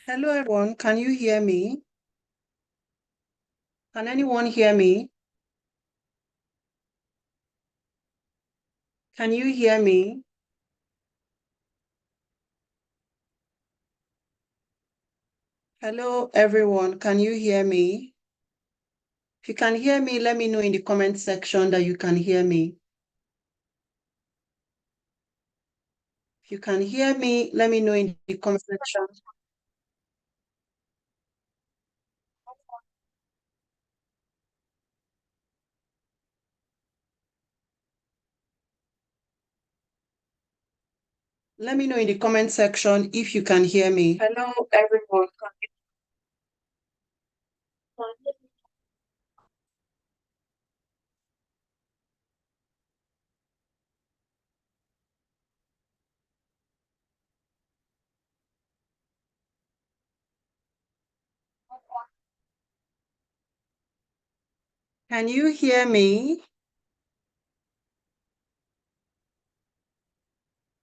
Hello, everyone. Can you hear me? Can anyone hear me? Can you hear me? Hello, everyone. Can you hear me? If you can hear me, let me know in the comment section that you can hear me. If you can hear me, let me know in the comment section. Let me know in the comment section if you can hear me. Hello, everyone. Can you hear me?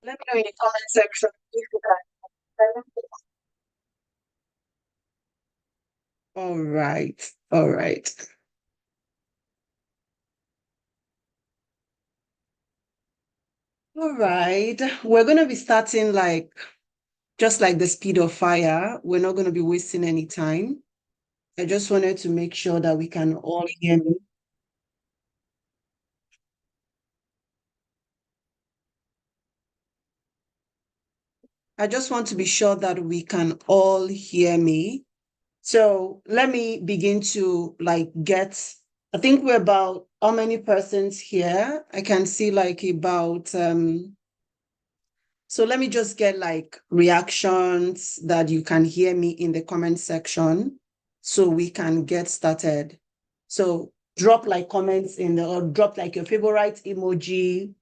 Let me know in the comment section if you can. All right. All right. All right. We're going to be starting just like the speed of fire. We're not going to be wasting any time. I just wanted to make sure that we can all hear me. I just want to be sure that we can all hear me. So let me begin to I think we're about how many persons here? I can see about, so let me just get reactions that you can hear me in the comment section so we can get started. So drop comments or drop your favorite emoji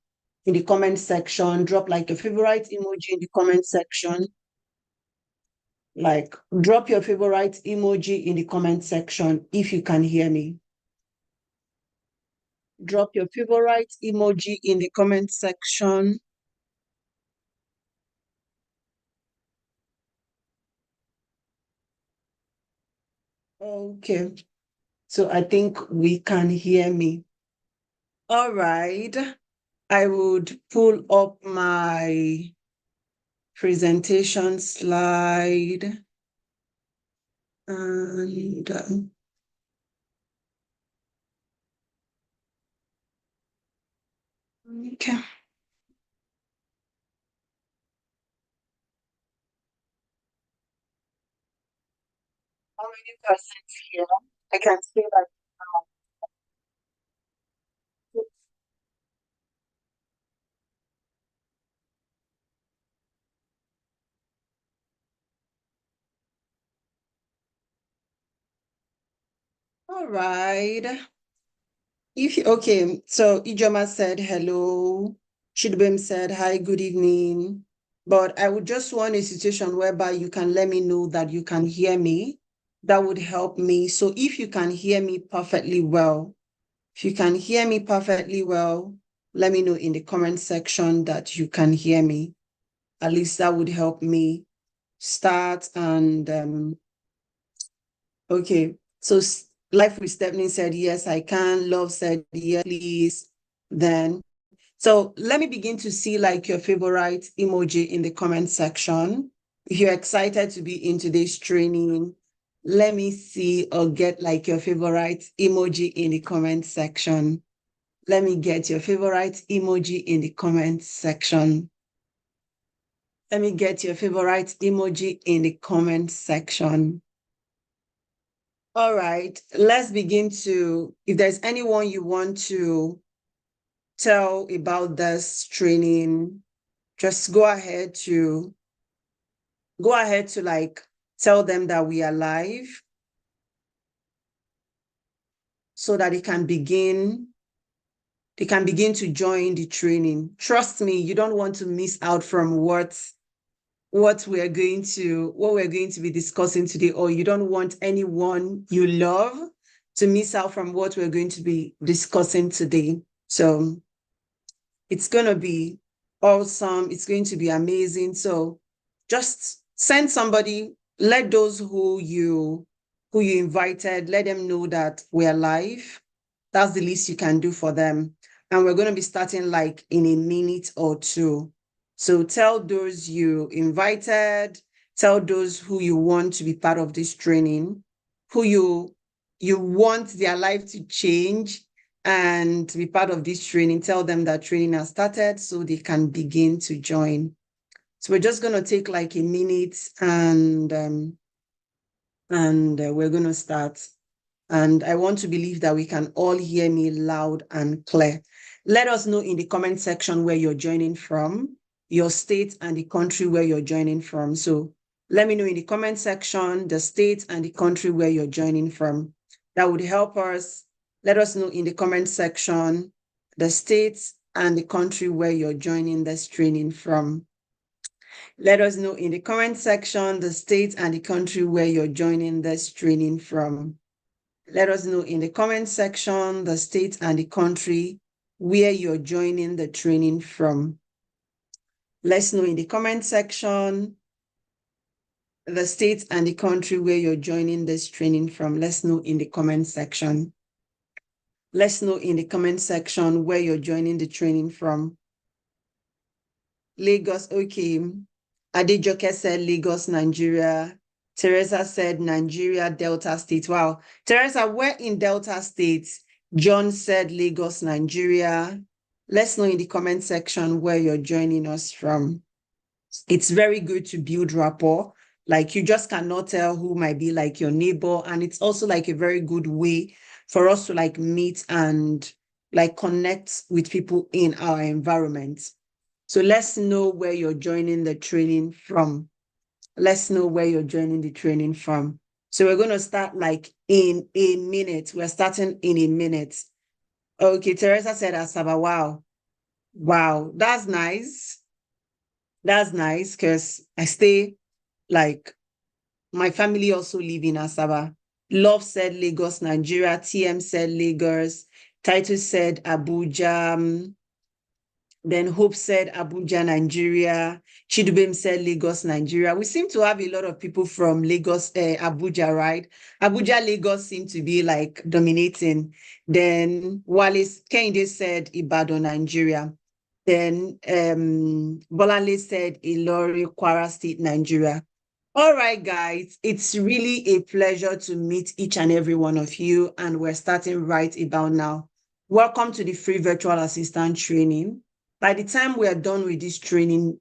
in the comment section. Drop your favorite emoji in the comment section. Drop your favorite emoji in the comment section if you can hear me. Drop your favorite emoji in the comment section. Okay. So I think we can hear me. All right. I would pull up my presentation slide and okay. How many persons here? I can see all right. Okay, so Ijoma said hello. Chidbem said hi, good evening. But I would just want a situation whereby you can let me know that you can hear me. That would help me. So if you can hear me perfectly well, if you can hear me perfectly well, let me know in the comment section that you can hear me. At least that would help me start and okay. So Life with Stephanie said, yes, I can. Love said, yes, please. Then, so let me begin to see your favorite emoji in the comment section. If you're excited to be in today's training, let me see or get your favorite emoji in the comment section. Let me get your favorite emoji in the comment section. Let me get your favorite emoji in the comment section. All right, let's begin if there's anyone you want to tell about this training, just go ahead to tell them that we are live so that they can begin to join the training. Trust me, you don't want to miss out from what we're going to be discussing today, or you don't want anyone you love to miss out from what we're going to be discussing today. So it's going to be awesome. It's going to be amazing. So just send somebody let those who you invited, let them know that we're live. That's the least you can do for them. And we're going to be starting like in a minute or two. So tell those you invited, tell those who you want to be part of this training, who you want their life to change and to be part of this training. Tell them that training has started so they can begin to join. So we're just going to take like a minute and we're going to start. And I want to believe that we can all hear me loud and clear. Let us know in the comment section where you're joining from, your state and the country where you're joining from. So let me know in the comment section, the state and the country where you're joining from. That would help us. Let us know in the comment section, the states and the country where you're joining this training from. Let us know in the comment section, the state and the country where you're joining this training from. Let us know in the comment section, the state and the country where you're joining the training from. Let's know in the comment section, the state and the country where you're joining this training from. Let's know in the comment section. Let's know in the comment section where you're joining the training from. Lagos, okay. Adejoke said Lagos, Nigeria. Teresa said Nigeria, Delta State. Wow. Teresa, we're in Delta State. John said Lagos, Nigeria. Let's know in the comment section where you're joining us from. It's very good to build rapport. Like you just cannot tell who might be like your neighbor. And it's also like a very good way for us to like meet and like connect with people in our environment. So let's know where you're joining the training from. Let's know where you're joining the training from. So we're going to start like in a minute. We're starting in a minute. Okay, Teresa said Asaba. Wow. Wow, that's nice. That's nice because I stay like my family also live in Asaba. Love said Lagos, Nigeria. TM said Lagos. Titus said Abuja. Then Hope said Abuja, Nigeria. Chidubem said Lagos, Nigeria. We seem to have a lot of people from Lagos, Abuja, right? Abuja, Lagos seem to be like dominating. Then Wallace Kende said Ibadan, Nigeria. Then Bolanle said Ilori, Kwara State, Nigeria. All right, guys, it's really a pleasure to meet each and every one of you. And we're starting right about now. Welcome to the free virtual assistant training. By the time we are done with this training,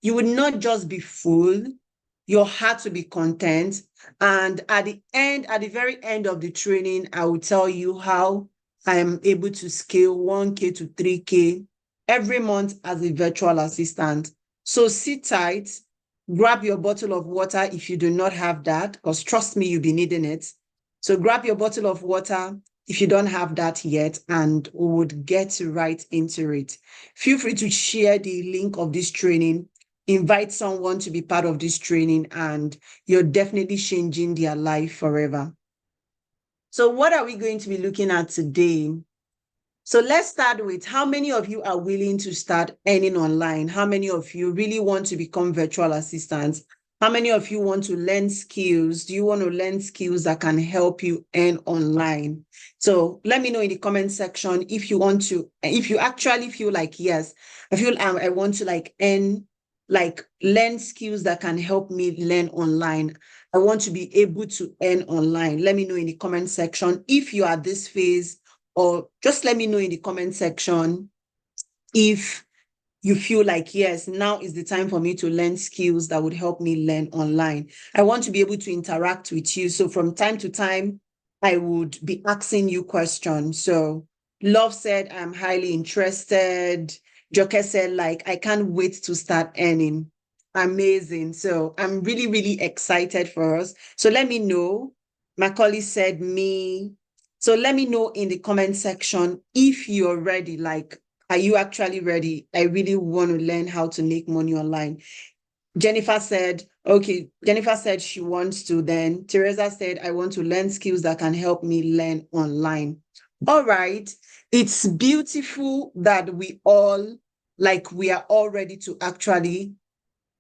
you will not just be full, your heart will be content. And at the very end of the training, I will tell you how I am able to scale 1K to 3K every month as a virtual assistant. So sit tight, grab your bottle of water if you do not have that, because trust me, you'll be needing it. So grab your bottle of water if you don't have that yet, and we would get right into it. Feel free to share the link of this training, invite someone to be part of this training, and you're definitely changing their life forever. So what are we going to be looking at today? So let's start with how many of you are willing to start earning online? How many of you really want to become virtual assistants? How many of you want to learn skills? Do you want to learn skills that can help you earn online? So let me know in the comment section if you want to, if you actually feel like, yes, I feel I want to like learn skills that can help me learn online. I want to be able to earn online. Let me know in the comment section if you are at this phase, or just let me know in the comment section if you feel like, yes, now is the time for me to learn skills that would help me learn online. I want to be able to interact with you. So from time to time, I would be asking you questions. So Love said, I'm highly interested. Joke said, like, I can't wait to start earning. Amazing. So I'm really, really excited for us. So let me know. Macaulay said me. So let me know in the comment section if you're ready, like, are you actually ready? I really want to learn how to make money online. Jennifer said, okay, Jennifer said she wants to then. Teresa said, I want to learn skills that can help me learn online. All right. It's beautiful that we are all ready to actually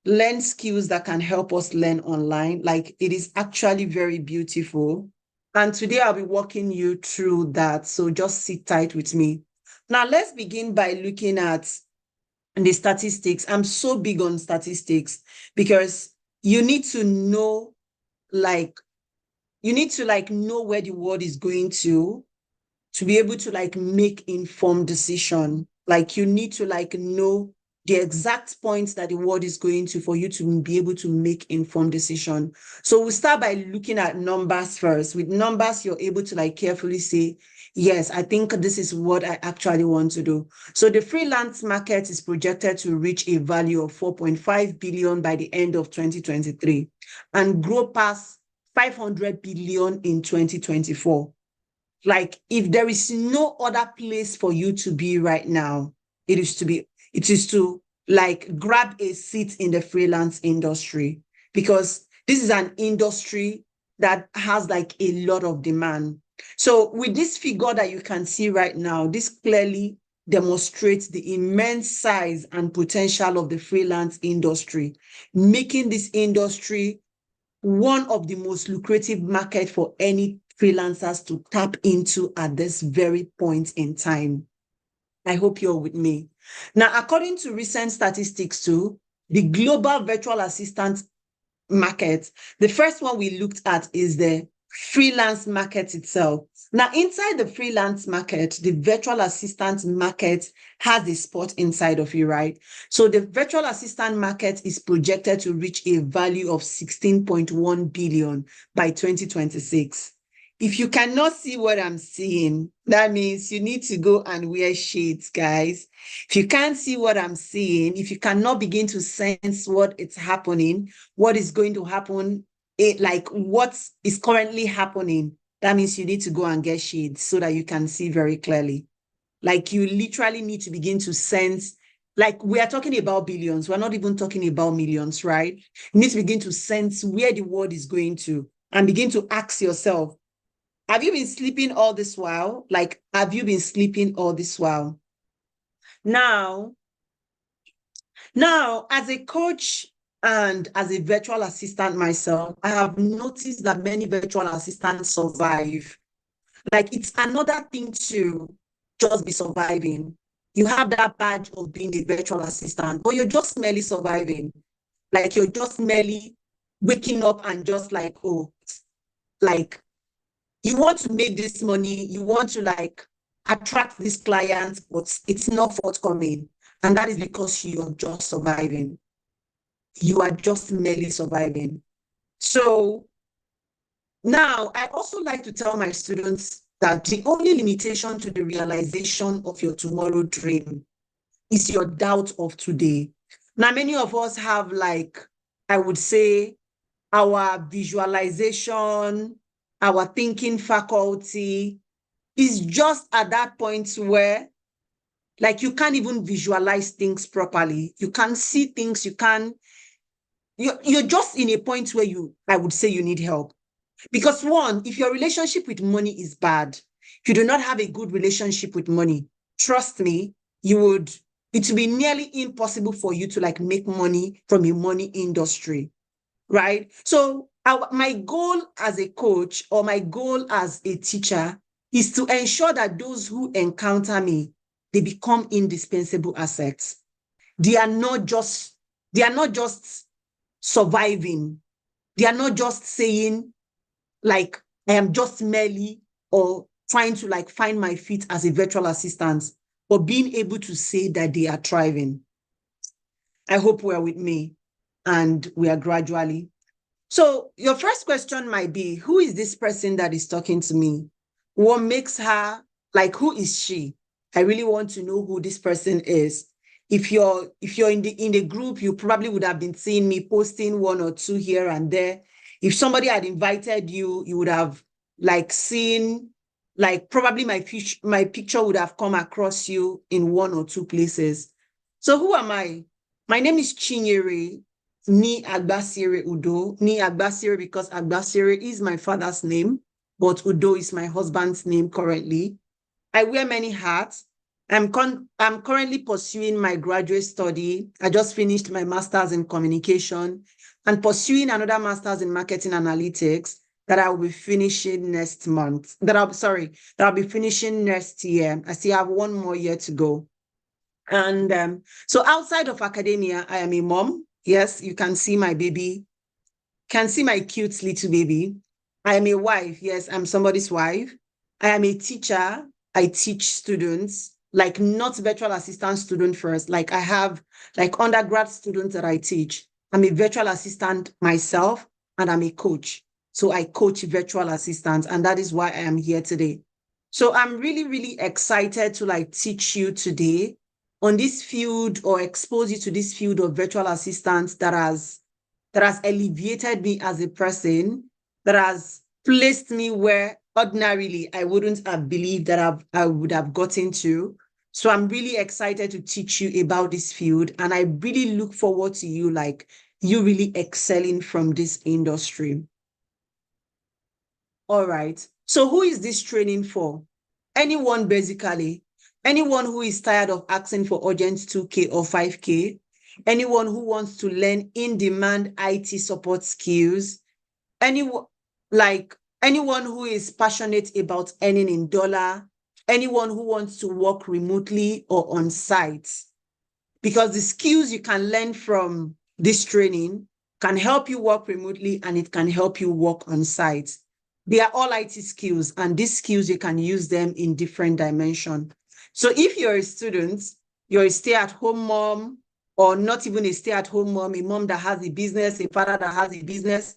learn skills that can help us learn online. Like, it is actually very beautiful. And today I'll be walking you through that. So just sit tight with me. Now, let's begin by looking at the statistics. I'm so big on statistics because you need to know, like, know where the world is going to be able to like make informed decision. Like, you need to like know the exact points that the world is going to for you to be able to make informed decision. So we'll start by looking at numbers first. With numbers, you're able to like carefully say, yes, I think this is what I actually want to do. So the freelance market is projected to reach a value of 4.5 billion by the end of 2023 and grow past 500 billion in 2024. Like, if there is no other place for you to be right now, it is to like grab a seat in the freelance industry, because this is an industry that has like a lot of demand. So with this figure that you can see right now, this clearly demonstrates the immense size and potential of the freelance industry, making this industry one of the most lucrative market for any freelancers to tap into at this very point in time. I hope you're with me. Now, according to recent statistics too, the global virtual assistant market, the first one we looked at is the freelance market itself. Now, inside the freelance market, the virtual assistant market has a spot inside of you, right? So the virtual assistant market is projected to reach a value of 16.1 billion by 2026. If you cannot see what I'm seeing, that means you need to go and wear shades, guys. If you can't see what I'm seeing, if you cannot begin to sense what is happening, what is going to happen, like what is currently happening, that means you need to go and get shades so that you can see very clearly. Like, you literally need to begin to sense, like, we are talking about billions. We're not even talking about millions, right? You need to begin to sense where the world is going to and begin to ask yourself, have you been sleeping all this while? Like, have you been sleeping all this while? Now, as a coach and as a virtual assistant myself, I have noticed that many virtual assistants survive. Like, it's another thing to just be surviving. You have that badge of being a virtual assistant, but you're just merely surviving. Like, you're just merely waking up and just like, oh, like, you want to make this money, you want to like attract these clients, but it's not forthcoming. And that is because you're just surviving. You are just merely surviving. So now I also like to tell my students that the only limitation to the realization of your tomorrow dream is your doubt of today. Now, many of us have, like, I would say, our visualization, our thinking faculty is just at that point where, like, you can't even visualize things properly. You can't see things. You're just in a point where I would say you need help. Because one, if your relationship with money is bad, if you do not have a good relationship with money, trust me, it would be nearly impossible for you to like make money from a money industry, right? So my goal as a coach or my goal as a teacher is to ensure that those who encounter me, they become indispensable assets. They are not just surviving. They are not just saying, like, I am just merely or trying to like find my feet as a virtual assistant, but being able to say that they are thriving. I hope we are with me and we are gradually. So your first question might be, who is this person that is talking to me? What makes her, like, who is she? I really want to know who this person is. If you're in the group, you probably would have been seeing me posting one or two here and there. If somebody had invited you, you would have like seen, like, probably my picture would have come across you in one or two places. So who am I? My name is Chinyere Ni Agbasire Udo. Ni Agbasire because Agbasire is my father's name, but Udo is my husband's name currently. I wear many hats. I'm currently pursuing my graduate study. I just finished my master's in communication and pursuing another master's in marketing analytics that I will be finishing next month. That I'll be finishing next year. I still have one more year to go. And so outside of academia, I am a mom. Yes, you can see my baby, can see my cute little baby. I am a wife. Yes, I'm somebody's wife. I am a teacher. I teach students, like not virtual assistant student first. Like I have like undergrad students that I teach. I'm a virtual assistant myself and I'm a coach. So I coach virtual assistants and that is why I am here today. So I'm really, really excited to like teach you today on this field or expose you to this field of virtual assistants that has elevated me as a person, that has placed me where ordinarily I wouldn't have believed that I would have gotten to. So I'm really excited to teach you about this field. And I really look forward to you, like you really excelling from this industry. All right. So who is this training for? Anyone, basically. Anyone who is tired of asking for urgent 2K or 5K. Anyone who wants to learn in-demand IT support skills. Anyone, like anyone who is passionate about earning in dollar. Anyone who wants to work remotely or on site. Because the skills you can learn from this training can help you work remotely and it can help you work on site. They are all IT skills, and these skills, you can use them in different dimensions. So if you're a student, you're a stay-at-home mom, or not even a stay-at-home mom, a mom that has a business, a father that has a business,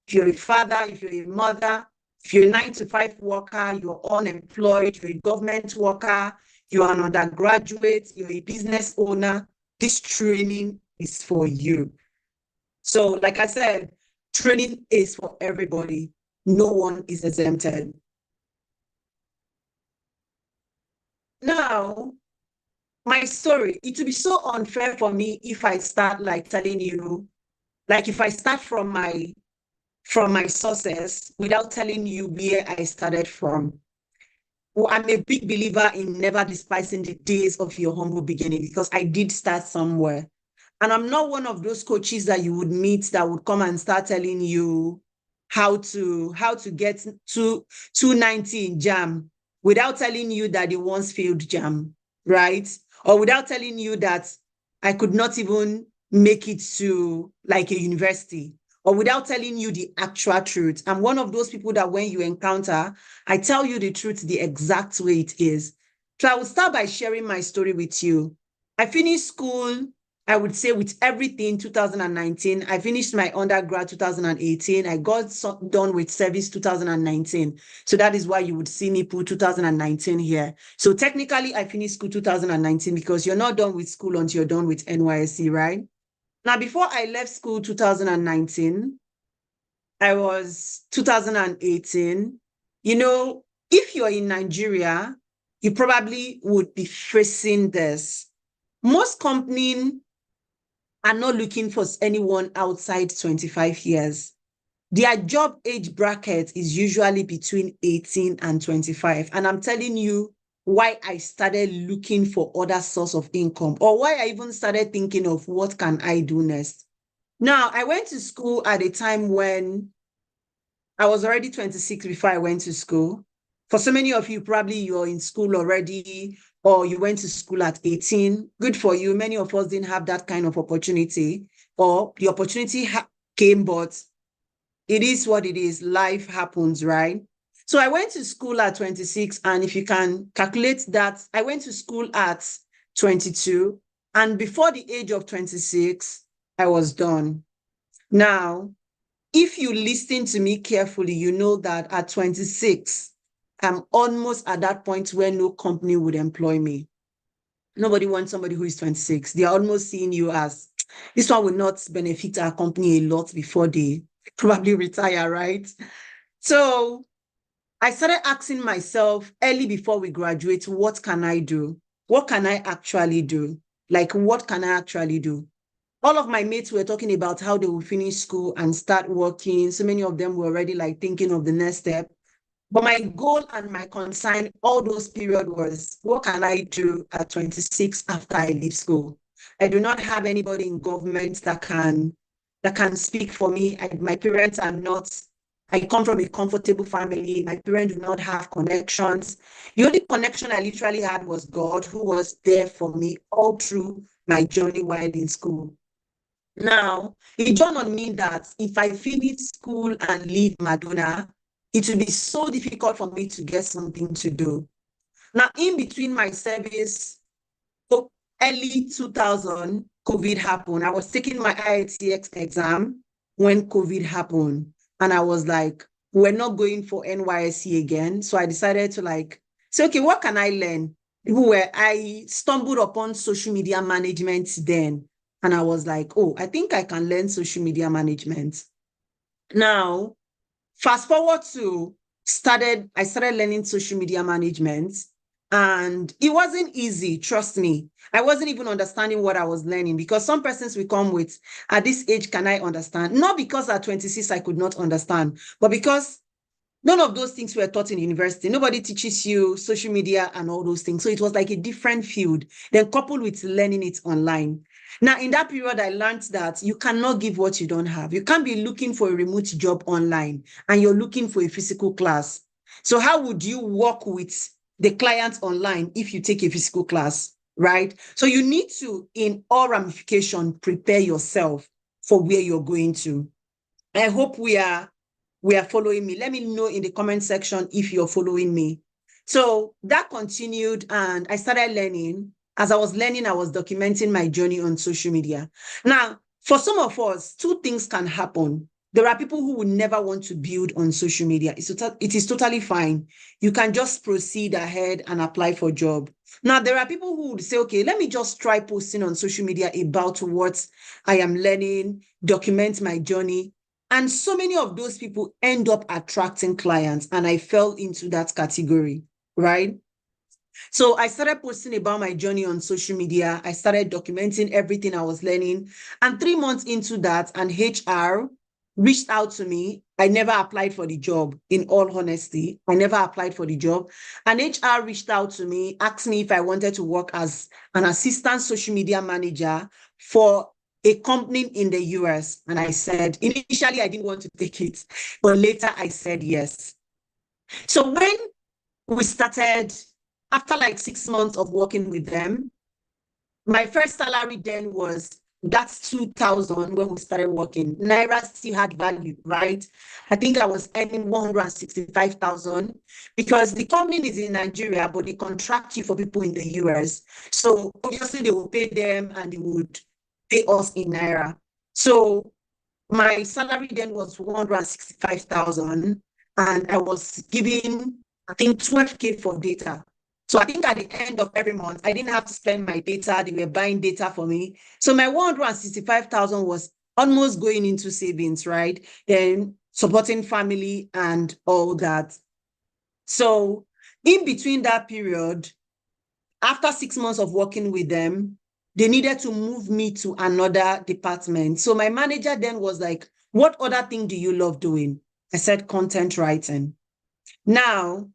if you're a father, if you're a mother, if you're a 9-to-5 worker, you're unemployed, you're a government worker, you're an undergraduate, you're a business owner, this training is for you. So like I said, training is for everybody. No one is exempted. Now, my story, it would be so unfair for me if I start like telling you, like if I start from my sources without telling you where I started from. Well, I'm a big believer in never despising the days of your humble beginning because I did start somewhere. And I'm not one of those coaches that you would meet that would come and start telling you how to get to 290 in JAM without telling you that they once failed JAM, right? Or without telling you that I could not even make it to like a university, or without telling you the actual truth. I'm one of those people that when you encounter, I tell you the truth the exact way it is. So I will start by sharing my story with you. I finished school, I would say with everything, 2019. I finished my undergrad 2018. I got done with service 2019. So that is why you would see me put 2019 here. So technically, I finished school 2019 because you're not done with school until you're done with NYSC, right? Now, before I left school 2019, I was 2018. You know, if you're in Nigeria, you probably would be facing this. Most companies are not looking for anyone outside 25 years. Their job age bracket is usually between 18 and 25. And I'm telling you why I started looking for other source of income, or why I even started thinking of what can I do next. Now, I went to school at a time when I was already 26 before I went to school. For so many of you, probably you're in school already, or you went to school at 18. Good for you. Many of us didn't have that kind of opportunity, or the opportunity came, but it is what it is. Life happens, right? So I went to school at 26, and if you can calculate that, I went to school at 22, and before the age of 26, I was done. Now, if you listen to me carefully, you know that at 26, I'm almost at that point where no company would employ me. Nobody wants somebody who is 26. They're almost seeing you as, this one will not benefit our company a lot before they probably retire, right? So I started asking myself early before we graduate, what can I do? What can I actually do? Like, what can I actually do? All of my mates were talking about how they will finish school and start working. So many of them were already like thinking of the next step. But my goal and my concern all those period was, what can I do at 26 after I leave school? I do not have anybody in government that can speak for me. My parents are not, I come from a comfortable family. My parents do not have connections. The only connection I literally had was God, who was there for me all through my journey while in school. Now, it dawned on me that if I finish school and leave Madonna, it will be so difficult for me to get something to do. Now, in between my service, so early 2000, COVID happened. I was taking my IELTS exam when COVID happened. And I was like, we're not going for NYSC again. So I decided to say, okay, what can I learn? I stumbled upon social media management then. And I was like, oh, I think I can learn social media management. Now, fast forward to I started learning social media management, and it wasn't easy, trust me. I wasn't even understanding what I was learning, because some persons will come with, at this age, can I understand? Not because at 26 I could not understand, but because none of those things were taught in university. Nobody teaches you social media and all those things. So it was like a different field, then coupled with learning it online. Now, in that period, I learned that you cannot give what you don't have. You can't be looking for a remote job online and you're looking for a physical class. So how would you work with the client online if you take a physical class, right? So you need to, in all ramification, prepare yourself for where you're going to. I hope we are following me. Let me know in the comment section if you're following me. So that continued, and I started learning. As I was learning, I was documenting my journey on social media. Now, for some of us, two things can happen. There are people who would never want to build on social media. It is totally fine. You can just proceed ahead and apply for a job. Now, there are people who would say, okay, let me just try posting on social media about what I am learning, document my journey. And so many of those people end up attracting clients, and I fell into that category, right? So I started posting about my journey on social media. I started documenting everything I was learning. And 3 months into that, an HR reached out to me. I never applied for the job, in all honesty. I never applied for the job. An HR reached out to me, asked me if I wanted to work as an assistant social media manager for a company in the US. And I said, initially, I didn't want to take it, but later I said yes. So when we started, after like 6 months of working with them, my first salary then was, that's 2000 when we started working. Naira still had value, right? I think I was earning 165,000 because the company is in Nigeria, but they contract you for people in the US. So obviously they will pay them and they would pay us in Naira. So my salary then was 165,000, and I was giving, I think, 12K for data. So I think at the end of every month, I didn't have to spend my data. They were buying data for me. So my 165,000 was almost going into savings, right? Then supporting family and all that. So in between that period, after 6 months of working with them, they needed to move me to another department. So my manager then was like, what other thing do you love doing? I said, content writing. Now,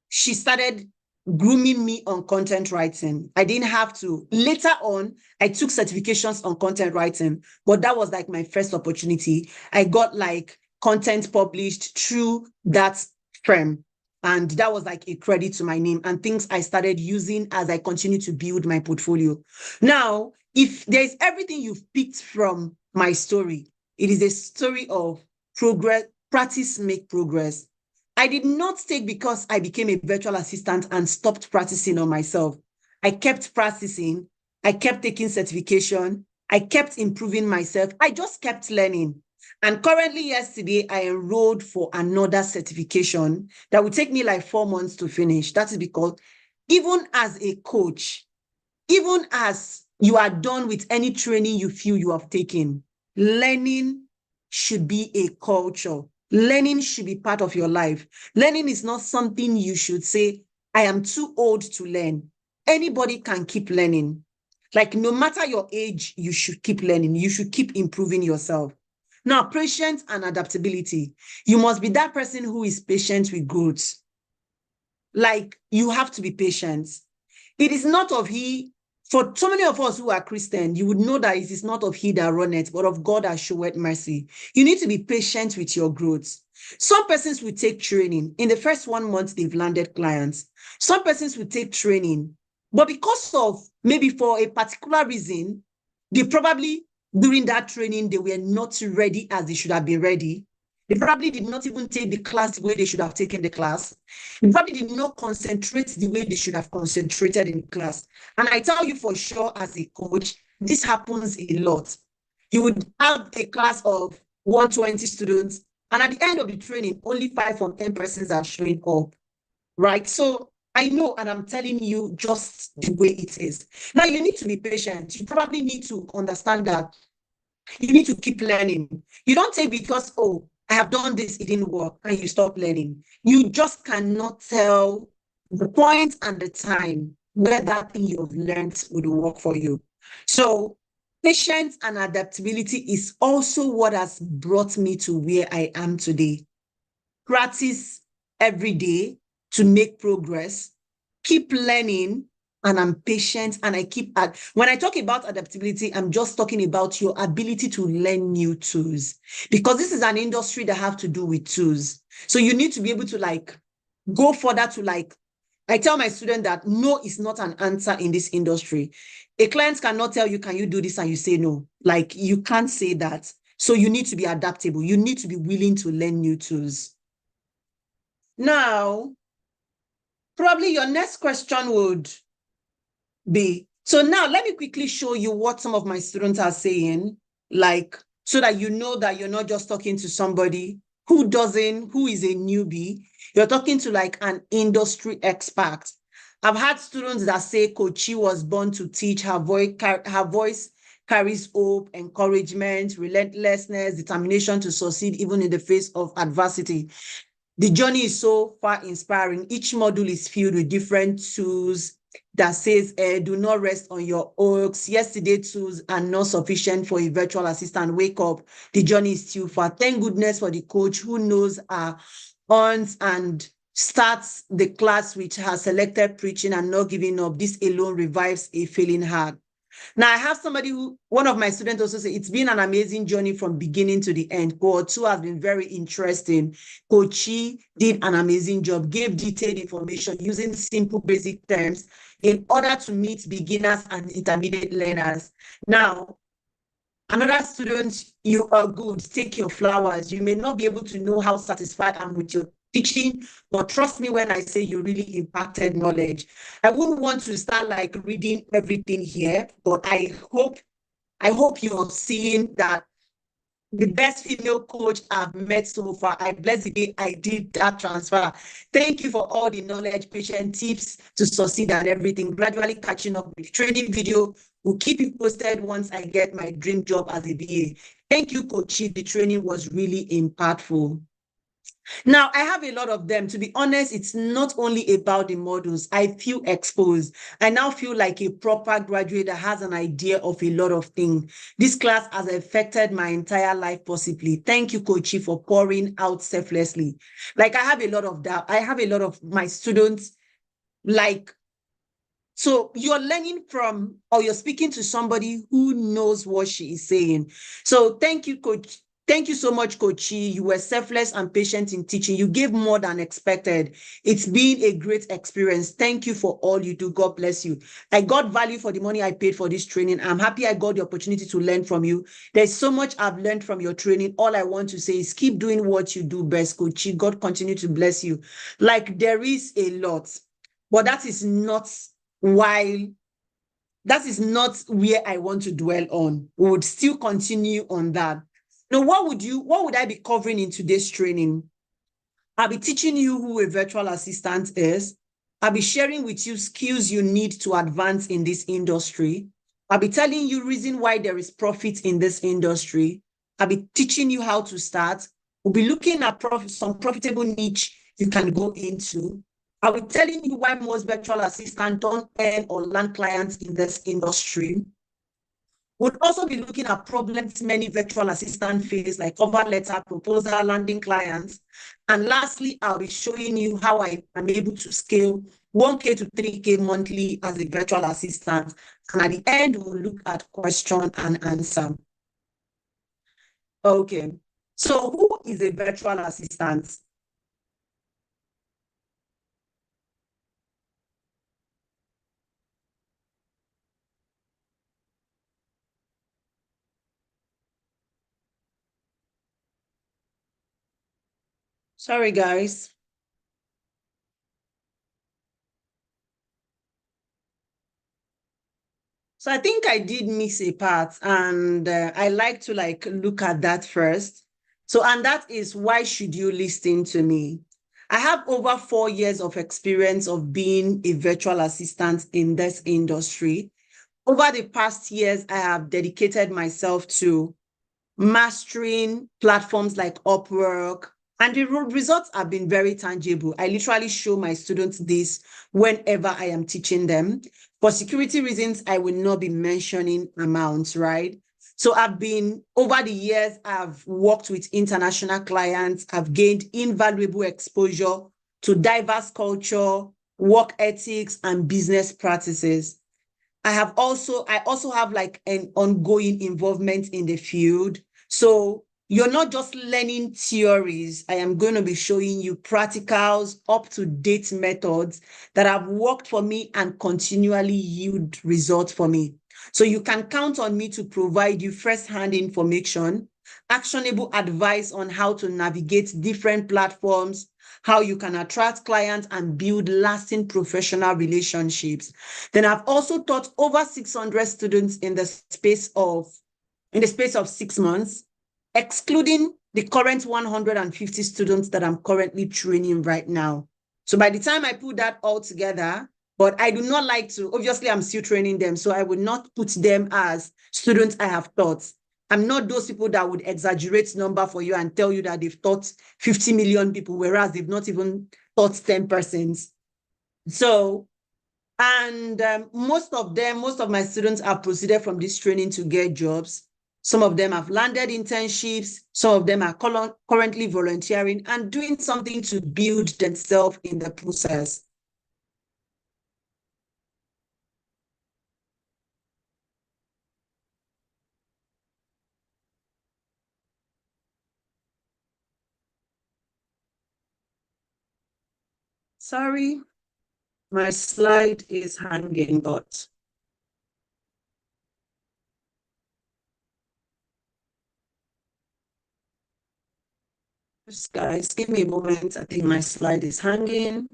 she started grooming me on content writing. I didn't have to. Later on, I took certifications on content writing, but that was like my first opportunity. I got like content published through that firm. And that was like a credit to my name and things I started using as I continue to build my portfolio. Now, if there's everything you've picked from my story, it is a story of progress, practice, make progress. I did not take because I became a virtual assistant and stopped practicing on myself. I kept practicing. I kept taking certification. I kept improving myself. I just kept learning. And currently, yesterday, I enrolled for another certification that will take me like 4 months to finish. That is because even as a coach, even as you are done with any training you feel you have taken, learning should be a culture. Learning should be part of your life. Learning is not something you should say, I am too old to learn. Anybody can keep learning. Like no matter your age, you should keep learning. You should keep improving yourself. Now, patience and adaptability. You must be that person who is patient with growth. Like, you have to be patient. It is not of he, for so many of us who are Christian, you would know that it is not of he that runneth, but of God that showeth mercy. You need to be patient with your growth. Some persons will take training. In the first 1 month, they've landed clients. Some persons will take training, but because of maybe for a particular reason, they probably during that training, they were not ready as they should have been ready. They probably did not even take the class the way they should have taken the class. They probably did not concentrate the way they should have concentrated in class. And I tell you for sure, as a coach, this happens a lot. You would have a class of 120 students, and at the end of the training, only 5 from 10 persons are showing up, right? So I know, and I'm telling you just the way it is. Now, you need to be patient. You probably need to understand that you need to keep learning. You don't say because, oh, I have done this, it didn't work, and you stop learning. You just cannot tell the point and the time where that thing you've learned would work for you. So patience and adaptability is also what has brought me to where I am today. Practice every day to make progress, keep learning, and I'm patient and I keep at. When I talk about adaptability, I'm just talking about your ability to learn new tools, because this is an industry that have to do with tools. So you need to be able to like go further to like, I tell my student that no is not an answer in this industry. A client cannot tell you, can you do this? And you say no. Like, you can't say that. So you need to be adaptable. You need to be willing to learn new tools. Now, probably your next question would be, so now let me quickly show you what some of my students are saying, like, so that you know that you're not just talking to somebody who is a newbie. You're talking to like an industry expert. I've had students that say Coach Chi was born to teach. Her voice carries hope, encouragement, relentlessness, determination to succeed even in the face of adversity. The journey is so far inspiring. Each module is filled with different tools that says, do not rest on your oaks. Yesterday tools are not sufficient for a virtual assistant. Wake up. The journey is still far. Thank goodness for the coach who knows our ons and starts the class with her selected preaching and not giving up. This alone revives a failing heart. Now, I have one of my students also say, it's been an amazing journey from beginning to the end. Cohort 2 has been very interesting. Coach Chi did an amazing job, gave detailed information using simple basic terms in order to meet beginners and intermediate learners. Now, another student, you are good, take your flowers. You may not be able to know how satisfied I am with your teaching, but trust me when I say you really impacted knowledge. I wouldn't want to start like reading everything here, but I hope you're seeing that the best female coach I've met so far. I bless the day I did that transfer. Thank you for all the knowledge, patient tips to succeed and everything. Gradually catching up with training video. Will keep you posted once I get my dream job as a BA. Thank you, Coach. The training was really impactful. Now, I have a lot of them. To be honest, it's not only about the models. I feel exposed. I now feel like a proper graduate that has an idea of a lot of things. This class has affected my entire life possibly. Thank you, Coach, for pouring out selflessly. Like, I have a lot of that. I have a lot of my students, like, so you're learning from, or you're speaking to somebody who knows what she is saying. So thank you, Coach. Thank you so much, Coach Chi. You were selfless and patient in teaching. You gave more than expected. It's been a great experience. Thank you for all you do. God bless you. I got value for the money I paid for this training. I'm happy I got the opportunity to learn from you. There's so much I've learned from your training. All I want to say is keep doing what you do best, Coach Chi. God continue to bless you. Like, there is a lot, but that is not where I want to dwell on. We would still continue on that. Now, what would I be covering in today's training? I'll be teaching you who a virtual assistant is. I'll be sharing with you skills you need to advance in this industry. I'll be telling you reason why there is profit in this industry. I'll be teaching you how to start. We'll be looking at some profitable niche you can go into. I'll be telling you why most virtual assistants don't earn or land clients in this industry. We'll also be looking at problems many virtual assistants face, like cover letter, proposal, landing clients. And lastly, I'll be showing you how I am able to scale 1K to 3K monthly as a virtual assistant. And at the end, we'll look at question and answer. Okay, so who is a virtual assistant? Sorry, guys. So I think I did miss a part, and I like to look at that first. So, and that is, why should you listen to me? I have over 4 years of experience of being a virtual assistant in this industry. Over the past years, I have dedicated myself to mastering platforms like Upwork, and the results have been very tangible. I literally show my students this whenever I am teaching them. For security reasons, I will not be mentioning amounts, right? So I've been, over the years, I've worked with international clients. I've gained invaluable exposure to diverse culture, work ethics, and business practices. I also have like an ongoing involvement in the field. So you're not just learning theories. I am going to be showing you practicals, up-to-date methods that have worked for me and continually yield results for me. So you can count on me to provide you first-hand information, actionable advice on how to navigate different platforms, how you can attract clients and build lasting professional relationships. Then I've also taught over 600 students in the space of 6 months, excluding the current 150 students that I'm currently training right now. So by the time I put that all together, but I do not like to, obviously I'm still training them, so I would not put them as students I have taught. I'm not those people that would exaggerate number for you and tell you that they've taught 50 million people, whereas they've not even taught 10 persons. So, and most of my students have proceeded from this training to get jobs. Some of them have landed internships. Some of them are currently volunteering and doing something to build themselves in the process. Sorry, my slide is hanging, but just guys, give me a moment. I think my slide is hanging.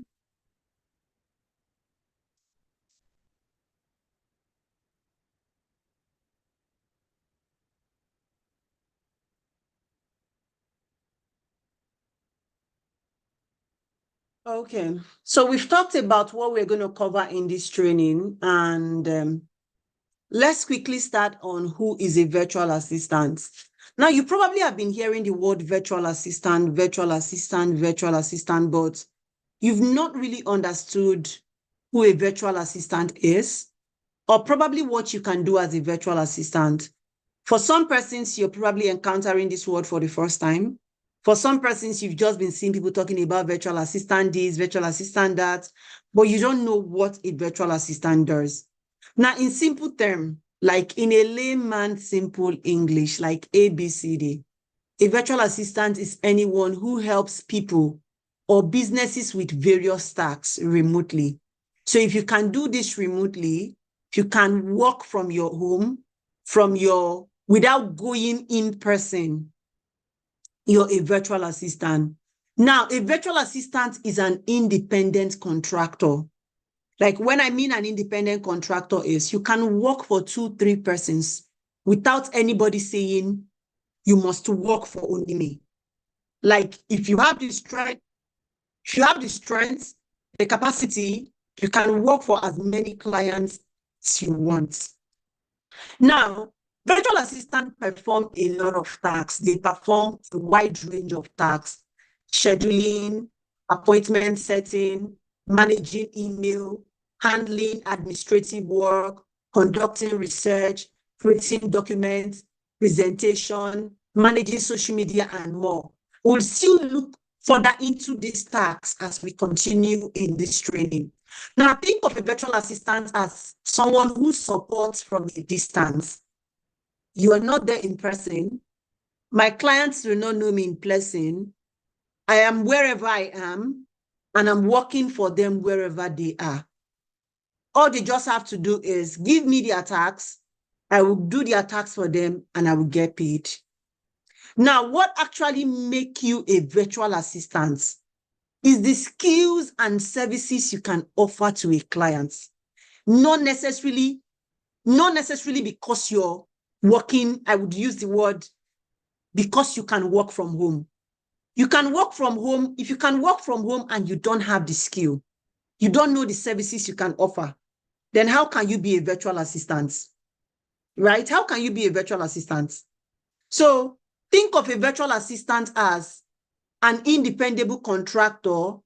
Okay, so we've talked about what we're going to cover in this training, and let's quickly start on who is a virtual assistant. Now, you probably have been hearing the word virtual assistant, virtual assistant, virtual assistant, but you've not really understood who a virtual assistant is, or probably what you can do as a virtual assistant. For some persons, you're probably encountering this word for the first time. For some persons, you've just been seeing people talking about virtual assistant this, virtual assistant that, but you don't know what a virtual assistant does. Now, in simple terms, like in a layman simple English, like ABCD, a virtual assistant is anyone who helps people or businesses with various tasks remotely. So if you can do this remotely, if you can work from your home, without going in person, you're a virtual assistant. Now, a virtual assistant is an independent contractor. Like when I mean an independent contractor is you can work for 2-3 persons without anybody saying you must work for only me. Like if you have the strength, the capacity, you can work for as many clients as you want. Now, virtual assistants perform a lot of tasks. They perform a wide range of tasks: scheduling, appointment setting, managing email, handling administrative work, conducting research, creating documents, presentation, managing social media, and more. We'll still look further into these tasks as we continue in this training. Now, think of a virtual assistant as someone who supports from a distance. You are not there in person. My clients will not know me in person. I am wherever I am, and I'm working for them wherever they are. All they just have to do is give me their tasks. I will do their tasks for them, and I will get paid. Now, what actually make you a virtual assistant is the skills and services you can offer to a client. Not necessarily because you're working, I would use the word, because you can work from home. You can work from home. If you can work from home and you don't have the skill, you don't know the services you can offer, then how can you be a virtual assistant? Right? How can you be a virtual assistant? So think of a virtual assistant as an independent contractor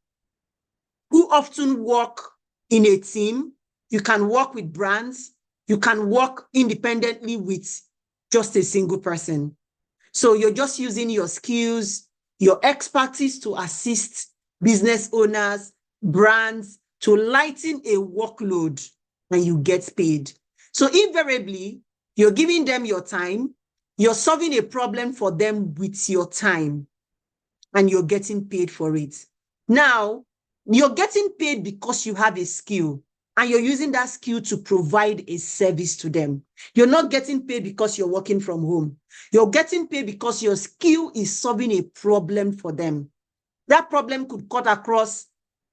who often work in a team. You can work with brands. You can work independently with just a single person. So you're just using your skills, your expertise to assist business owners, brands, to lighten a workload, and you get paid. So invariably, you're giving them your time, you're solving a problem for them with your time, and you're getting paid for it. Now, you're getting paid because you have a skill, and you're using that skill to provide a service to them. You're not getting paid because you're working from home. You're getting paid because your skill is solving a problem for them. That problem could cut across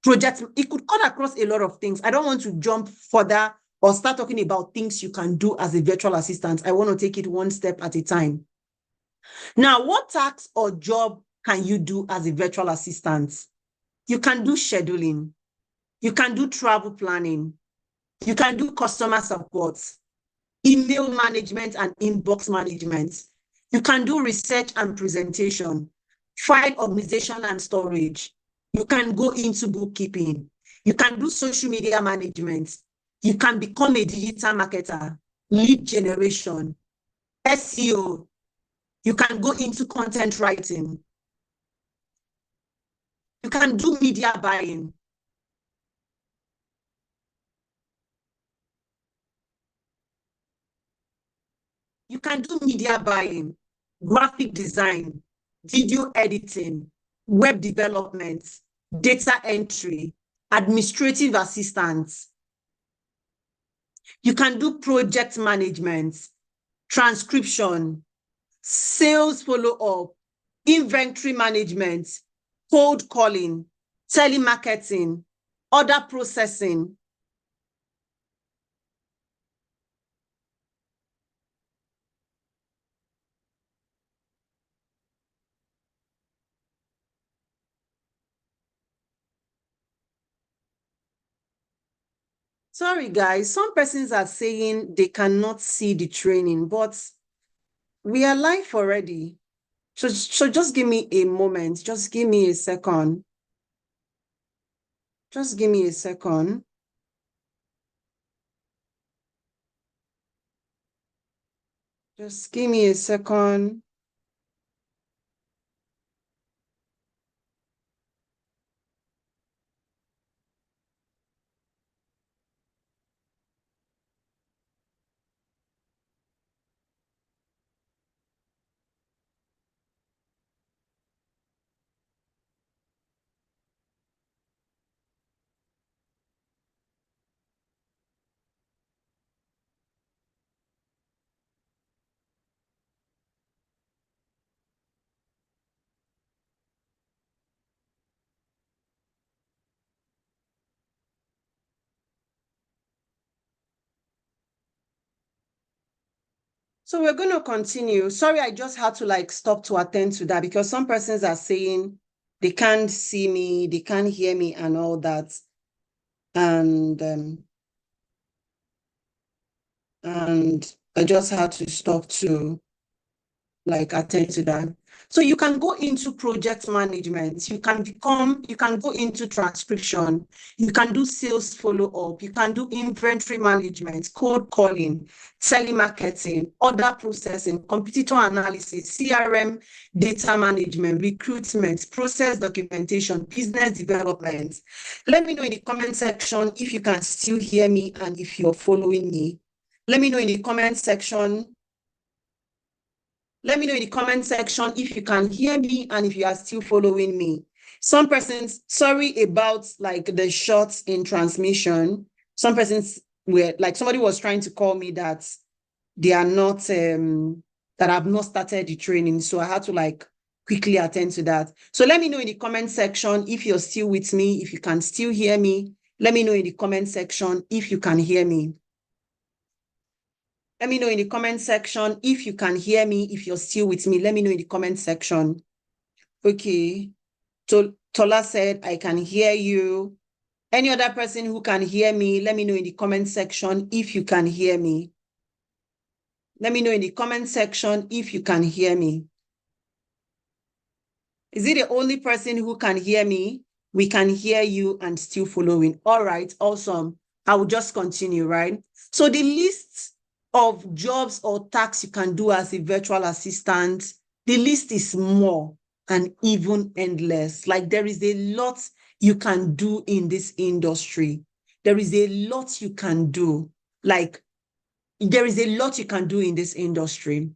projects. It could cut across a lot of things. I don't want to jump further or start talking about things you can do as a virtual assistant. I want to take it one step at a time. Now, what task or job can you do as a virtual assistant? You can do scheduling. You can do travel planning. You can do customer support, email management and inbox management. You can do research and presentation, file organization and storage. You can go into bookkeeping. You can do social media management. You can become a digital marketer, lead generation, SEO. You can go into content writing. You can do media buying. You can do media buying, graphic design, video editing, web development, data entry, administrative assistance. You can do project management, transcription, sales follow-up, inventory management, cold calling, telemarketing, order processing. Sorry, guys, some persons are saying they cannot see the training, but we are live already. So just give me a moment. Just give me a second. Just give me a second. Just give me a second. So we're going to continue. Sorry, I just had to like stop to attend to that because some persons are saying they can't see me, they can't hear me and all that. And I just had to stop to like attend to that. So you can go into project management, you can go into transcription, you can do sales follow-up, you can do inventory management, code calling, telemarketing, order processing, competitor analysis, CRM, data management, recruitment, process documentation, business development. Let me know in the comment section if you can still hear me and if you're following me. Let me know in the comment section. Let me know in the comment section if you can hear me and if you are still following me. Some persons, sorry about like the shots in transmission. Some persons were like, somebody was trying to call me that they are not, that have not started the training. So I had to like quickly attend to that. So let me know in the comment section if you're still with me, if you can still hear me. Let me know in the comment section if you can hear me. Let me know in the comment section if you can hear me, if you're still with me. Let me know in the comment section. Okay. Tola said, I can hear you. Any other person who can hear me, let me know in the comment section if you can hear me. Let me know in the comment section if you can hear me. Is it the only person who can hear me? We can hear you and still following. All right, awesome. I will just continue, right? So the list of jobs or tasks you can do as a virtual assistant, the list is more and even endless. Like there is a lot you can do in this industry. There is a lot you can do. Like there is a lot you can do in this industry.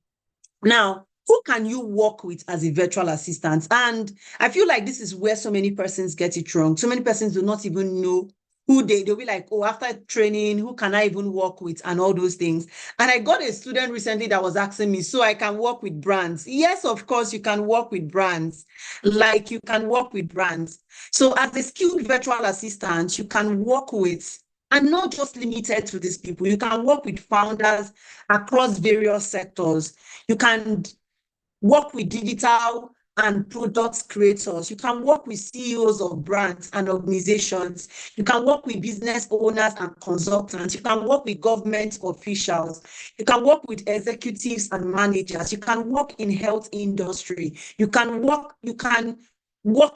Now, who can you work with as a virtual assistant? And I feel like this is where so many persons get it wrong. So many persons do not even know who they'll be like, oh, after training, who can I even work with and all those things. And I got a student recently that was asking me, so I can work with brands. Yes, of course, you can work with brands. Like you can work with brands. So as a skilled virtual assistant, you can work with, and not just limited to these people, you can work with founders across various sectors. You can work with digital and product creators. You can work with CEOs of brands and organizations. You can work with business owners and consultants. You can work with government officials. You can work with executives and managers. You can work in health industry. You can work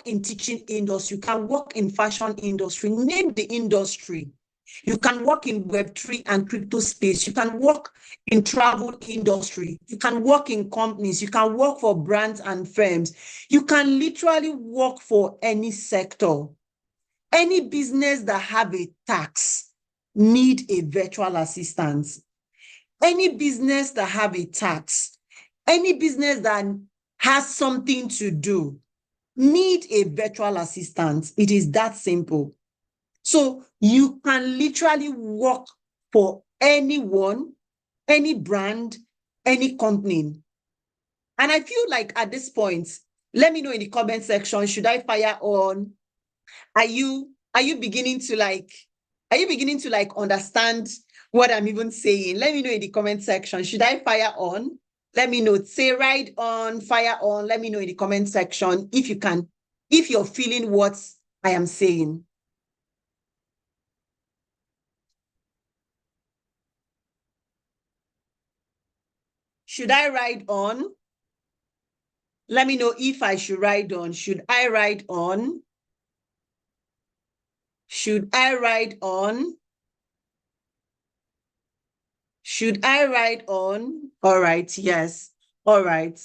in teaching industry. You can work in fashion industry. Name the industry. You can work in Web3 and crypto space. You can work in travel industry. You can work in companies. You can work for brands and firms. You can literally work for any sector. Any business that have a tax need a virtual assistant. Any business that have a tax, any business that has something to do need a virtual assistant. It is that simple. So you can literally work for anyone, any brand, any company. And I feel like at this point, let me know in the comment section, should I fire on? Are you beginning to like understand what I'm even saying? Let me know in the comment section. Should I fire on? Let me know. Say ride on, fire on. Let me know in the comment section if you can, if you're feeling what I am saying. Should I ride on? Let me know if I should ride on. Should I ride on? Should I ride on? Should I ride on? All right, yes. All right.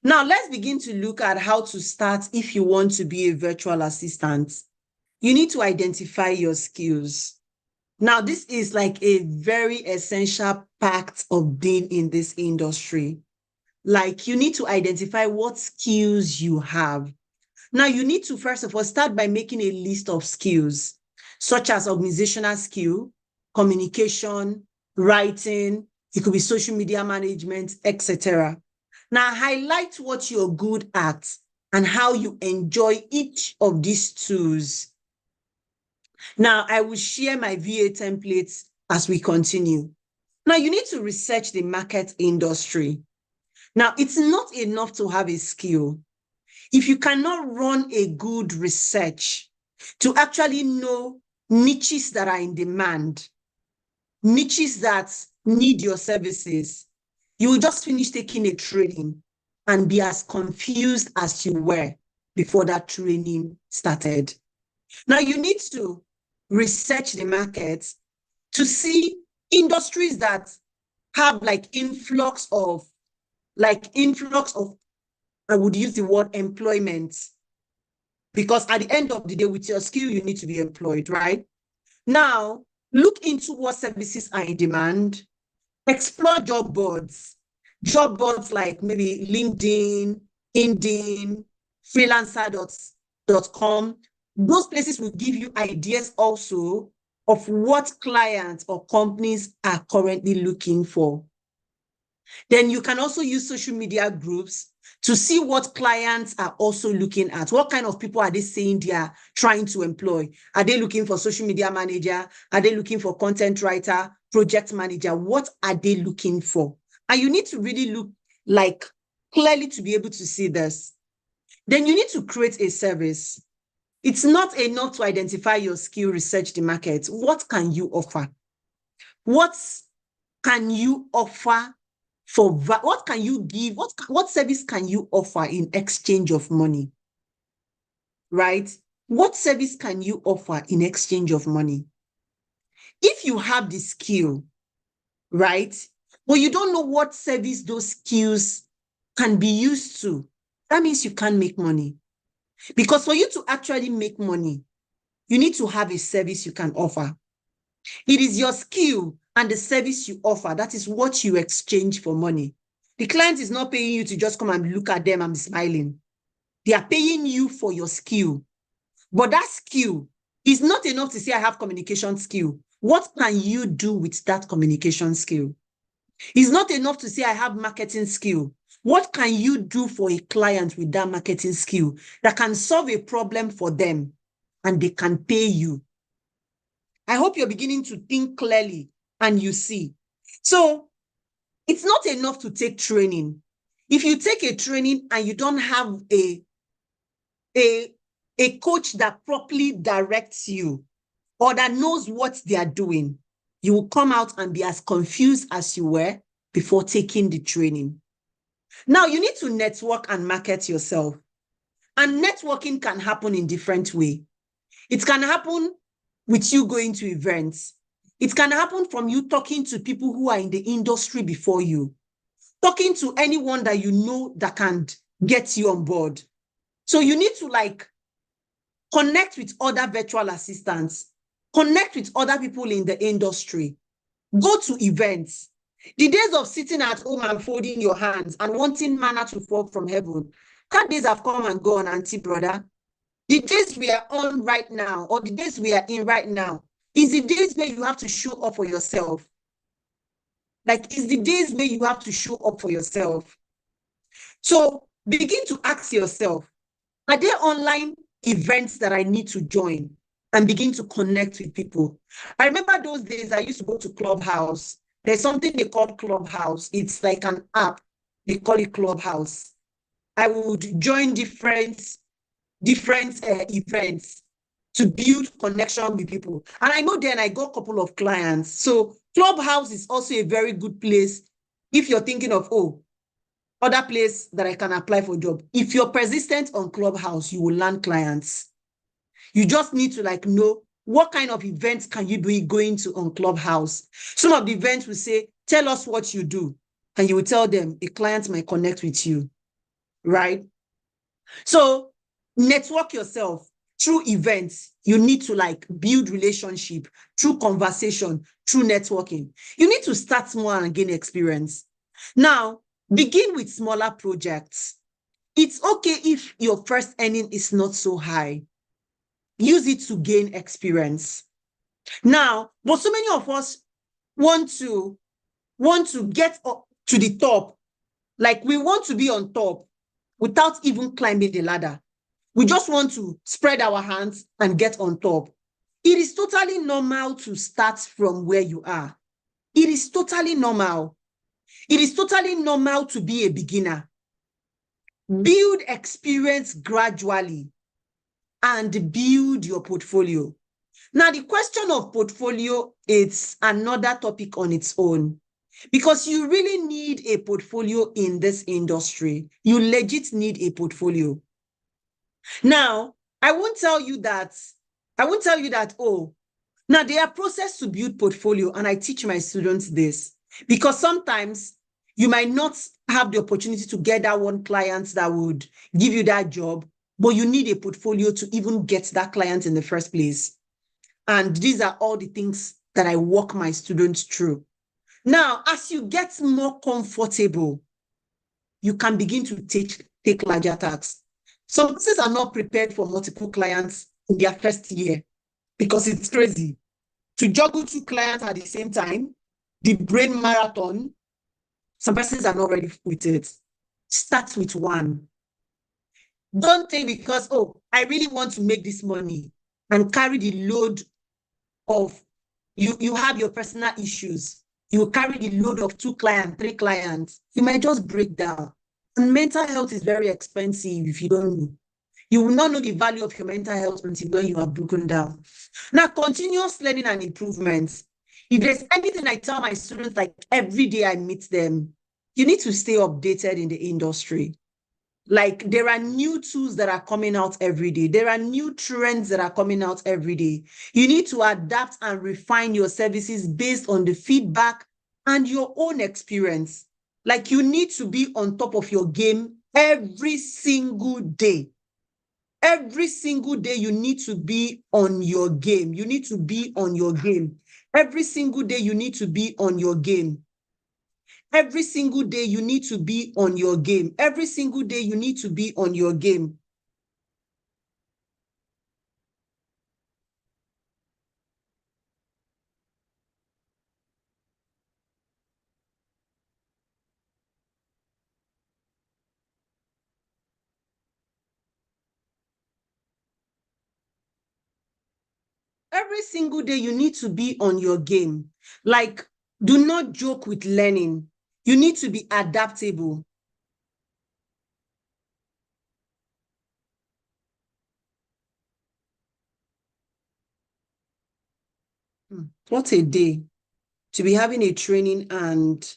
Now let's begin to look at how to start if you want to be a virtual assistant. You need to identify your skills. Now, this is like a very essential part of being in this industry. Like you need to identify what skills you have. Now, you need to, first of all, start by making a list of skills, such as organizational skill, communication, writing, it could be social media management, etc. Now, highlight what you're good at and how you enjoy each of these tools. Now, I will share my VA templates as we continue. Now, you need to research the market industry. Now, it's not enough to have a skill. If you cannot run a good research to actually know niches that are in demand, niches that need your services, you will just finish taking a training and be as confused as you were before that training started. Now, you need to research the market to see industries that have influx of, I would use the word employment, because at the end of the day, with your skill, you need to be employed, right? Now, look into what services are in demand, explore job boards like maybe LinkedIn, Indeed, freelancer.com. Those places will give you ideas also of what clients or companies are currently looking for. Then you can also use social media groups to see what clients are also looking at. What kind of people are they saying they are trying to employ? Are they looking for social media manager? Are they looking for content writer, project manager? What are they looking for? And you need to really look clearly to be able to see this. Then you need to create a service. It's not enough to identify your skill, research the market. What can you offer? What can you offer what can you give? What service can you offer in exchange of money? Right? What service can you offer in exchange of money? If you have the skill, right, but you don't know what service those skills can be used to, that means you can't make money. Because for you to actually make money, you need to have a service you can offer. It is your skill and the service you offer. That is what you exchange for money. The client is not paying you to just come and look at them and be smiling. They are paying you for your skill. But that skill is not enough to say, I have communication skill. What can you do with that communication skill? It's not enough to say, I have marketing skill. What can you do for a client with that marketing skill that can solve a problem for them and they can pay you? I hope you're beginning to think clearly and you see. So it's not enough to take training. If you take a training and you don't have a coach that properly directs you or that knows what they are doing, you will come out and be as confused as you were before taking the training. Now, you need to network and market yourself. And networking can happen in different ways. It can happen with you going to events. It can happen from you talking to people who are in the industry before you, talking to anyone that you know that can get you on board. So you need to connect with other virtual assistants, connect with other people in the industry, go to events. The days of sitting at home and folding your hands and wanting manna to fall from heaven, that days have come and gone, auntie, brother. The days we are on right now, or the days we are in right now, is the days where you have to show up for yourself. It's the days where you have to show up for yourself. So begin to ask yourself, are there online events that I need to join? And begin to connect with people. I remember those days I used to go to Clubhouse. There's something they call Clubhouse. It's like an app. They call it Clubhouse. I would join different events to build connection with people. And I know then I got a couple of clients. So Clubhouse is also a very good place if you're thinking of, other place that I can apply for a job. If you're persistent on Clubhouse, you will land clients. You just need to know what kind of events can you be going to on Clubhouse. Some of the events will say, tell us what you do. And you will tell them a client might connect with you, right? So network yourself through events. You need to build relationship through conversation, through networking. You need to start small and gain experience. Now, begin with smaller projects. It's okay if your first earning is not so high. Use it to gain experience. Now, but so many of us want to get up to the top. We want to be on top without even climbing the ladder. We just want to spread our hands and get on top. It is totally normal to start from where you are. It is totally normal. It is totally normal to be a beginner. Build experience gradually and build your portfolio. Now, the question of portfolio is another topic on its own. because you really need a portfolio in this industry. You legit need a portfolio. Now, I won't tell you that, oh, now there are processes to build portfolio, and I teach my students this because sometimes you might not have the opportunity to get that one client that would give you that job, but you need a portfolio to even get that client in the first place. And these are all the things that I walk my students through. Now, as you get more comfortable, you can begin to take larger tasks. Some businesses are not prepared for multiple clients in their first year because it's crazy. To juggle 2 clients at the same time, the brain marathon, some persons are not ready with it. Start with 1. Don't think because, oh, I really want to make this money and carry the load of, you have your personal issues. You carry the load of 2 clients, 3 clients. You might just break down. And mental health is very expensive if you don't know. You will not know the value of your mental health until when you are broken down. Now, continuous learning and improvement. If there's anything I tell my students, like every day I meet them, you need to stay updated in the industry. Like there are new tools that are coming out every day. There are new trends that are coming out every day. You need to adapt and refine your services based on the feedback and your own experience. Like you need to be on top of your game every single day. Every single day, you need to be on your game. You need to be on your game. Every single day, you need to be on your game. Every single day, you need to be on your game. Every single day, you need to be on your game. Every single day, you need to be on your game. Like, do not joke with learning. You need to be adaptable. What a day to be having a training and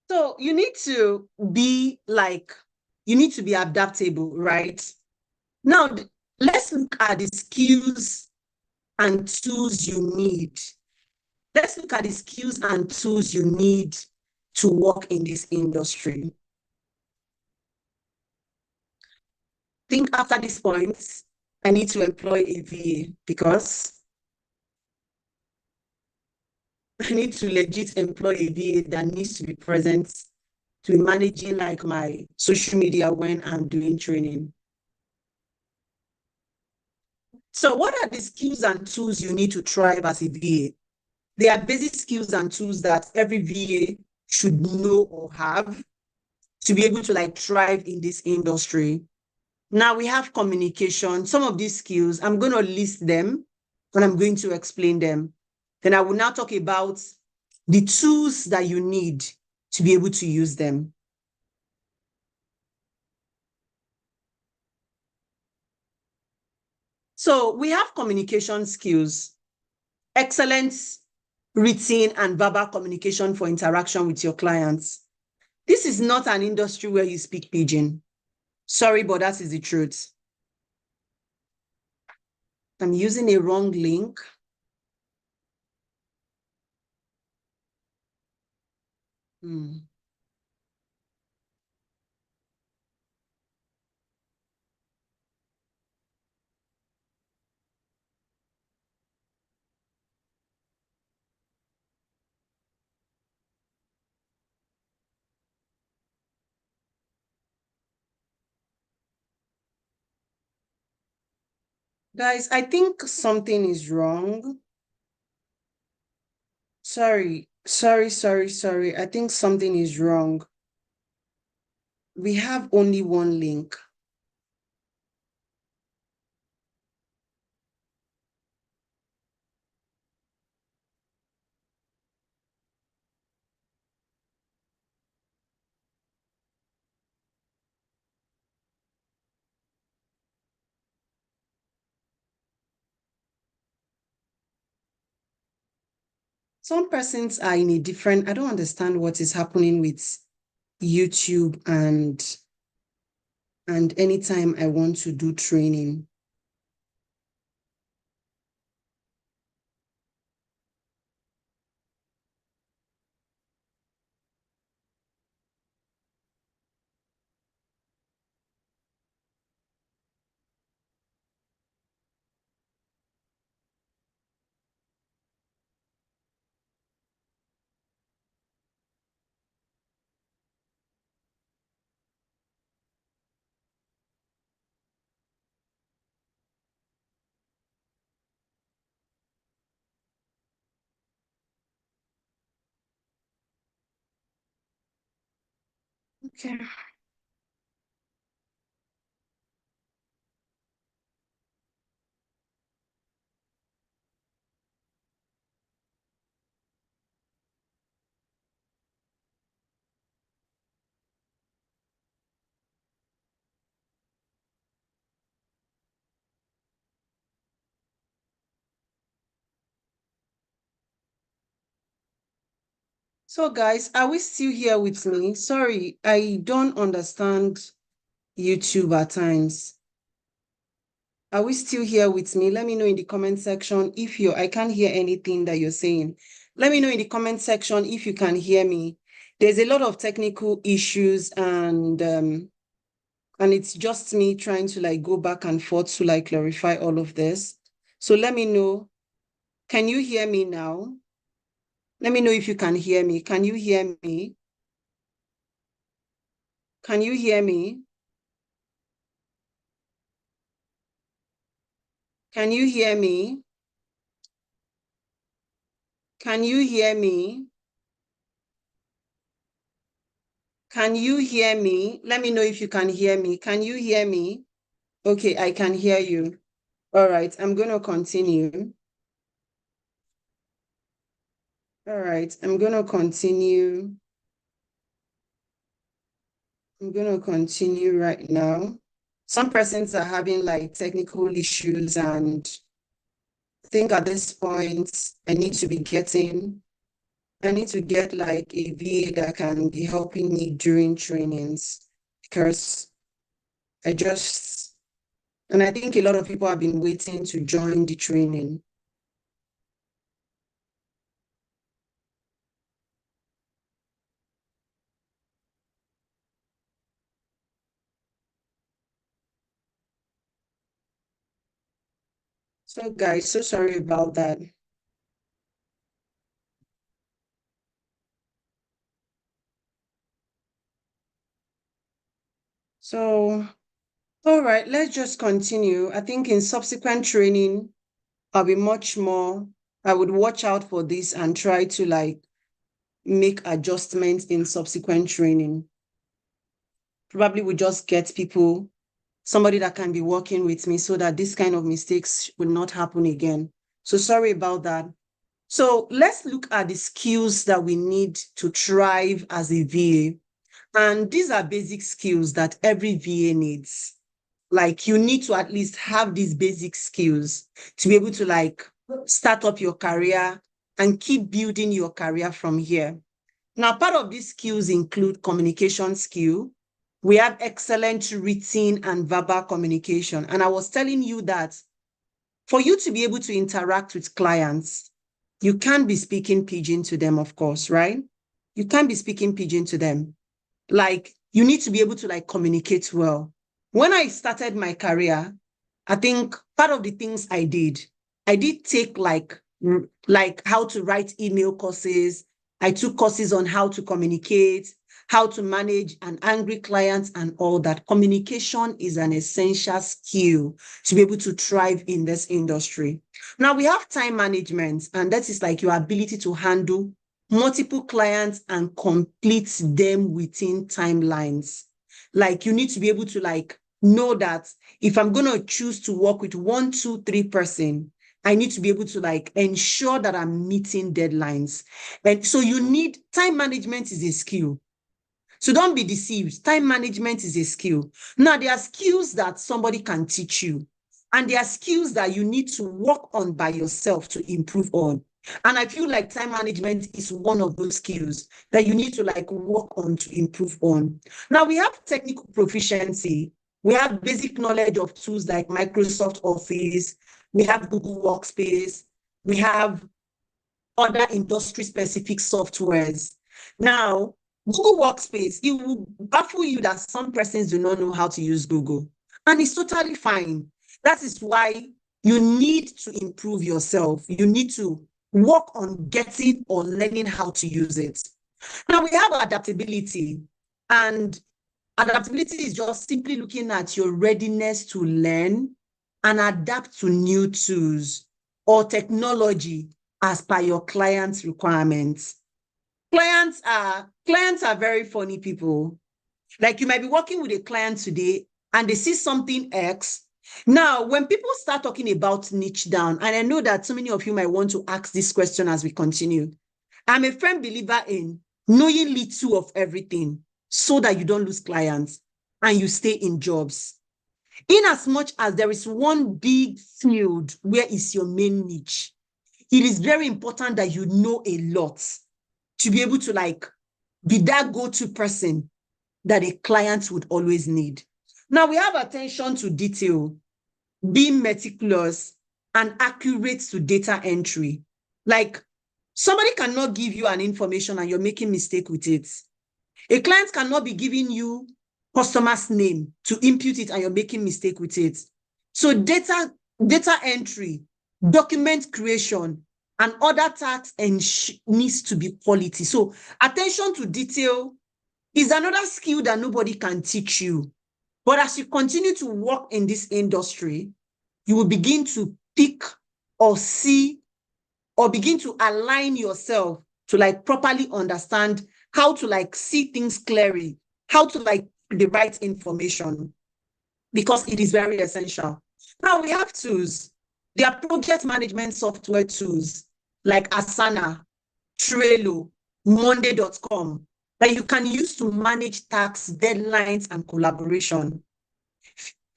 so you need to be like, you need to be adaptable, right? Now, let's look at the skills and tools you need. Let's look at the skills and tools you need to work in this industry. I think after this point, I need to employ a VA because I need to legit employ a VA that needs to be present to be managing like my social media when I'm doing training. So what are the skills and tools you need to thrive as a VA? There are basic skills and tools that every VA should know or have to be able to like thrive in this industry. Now we have communication. Some of these skills, I'm going to list them and I'm going to explain them. Then I will now talk about the tools that you need to be able to use them. So we have communication skills, excellent written and verbal communication for interaction with your clients. This is not an industry where you speak pidgin. Sorry, but that is the truth. I'm using a wrong link. Guys, I think something is wrong. Sorry. I think something is wrong. We have only one link. some persons are in a different, I don't understand what is happening with YouTube and anytime I want to do training. Okay. So guys, are we still here with me? Sorry, I don't understand YouTube at times. Are we still here with me? Let me know in the comment section if I can't hear anything that you're saying. Let me know in the comment section if you can hear me. There's a lot of technical issues and it's just me trying to like go back and forth to like clarify all of this. So let me know. Can you hear me now? Let me know if you can hear me. Can you hear me? Can you hear me? Can you hear me? Can you hear me? Can you hear me? Let me know if you can hear me. Can you hear me? Okay, I can hear you. All right, I'm going to continue. All right, I'm going to continue. I'm going to continue right now. Some persons are having like technical issues, and I think at this point, I need to get like a VA that can be helping me during trainings because and I think a lot of people have been waiting to join the training. So guys, so sorry about that. So, all right, let's just continue. I think in subsequent training, I'll be much more, I would watch out for this and try to like make adjustments in subsequent training. Probably we just get somebody that can be working with me so that this kind of mistakes will not happen again. So sorry about that. So let's look at the skills that we need to thrive as a VA. And these are basic skills that every VA needs. Like you need to at least have these basic skills to be able to like start up your career and keep building your career from here. Now, part of these skills include communication skill. We have excellent written and verbal communication. And I was telling you that for you to be able to interact with clients, you can't be speaking pidgin to them, of course, right? You can't be speaking pidgin to them. Like you need to be able to like communicate well. When I started my career, I think part of the things I did take like how to write email courses. I took courses on how to communicate, how to manage an angry client and all that. Communication is an essential skill to be able to thrive in this industry. Now we have time management, and that is like your ability to handle multiple clients and complete them within timelines. Like you need to be able to like know that if I'm going to choose to work with 1, 2, 3 person, I need to be able to like ensure that I'm meeting deadlines. And so you need time management is a skill. So don't be deceived. Time management is a skill. Now, there are skills that somebody can teach you, and there are skills that you need to work on by yourself to improve on. And I feel like time management is one of those skills that you need to like work on to improve on. Now we have technical proficiency. We have basic knowledge of tools like Microsoft Office. We have Google Workspace. We have other industry-specific softwares. Now, Google Workspace, it will baffle you that some persons do not know how to use Google. And it's totally fine. That is why you need to improve yourself. You need to work on getting or learning how to use it. Now, we have adaptability. And adaptability is just simply looking at your readiness to learn and adapt to new tools or technology as per your client's requirements. Clients are very funny people. Like you might be working with a client today and they see something X. Now, when people start talking about niche down, and I know that so many of you might want to ask this question as we continue, I'm a firm believer in knowing little of everything so that you don't lose clients and you stay in jobs. In as much as there is one big field where is your main niche, it is very important that you know a lot to be able to like be that go-to person that a client would always need. Now we have attention to detail, being meticulous and accurate to data entry. Like somebody cannot give you an information and you're making mistake with it. A client cannot be giving you customer's name to impute it and you're making mistake with it. So data entry, document creation, and other tasks needs to be quality. So attention to detail is another skill that nobody can teach you. But as you continue to work in this industry, you will begin to pick or see or begin to align yourself to like properly understand how to like see things clearly, how to like the right information, because it is very essential. Now we have tools. There are project management software tools like Asana, Trello, Monday.com that you can use to manage tasks, deadlines, and collaboration.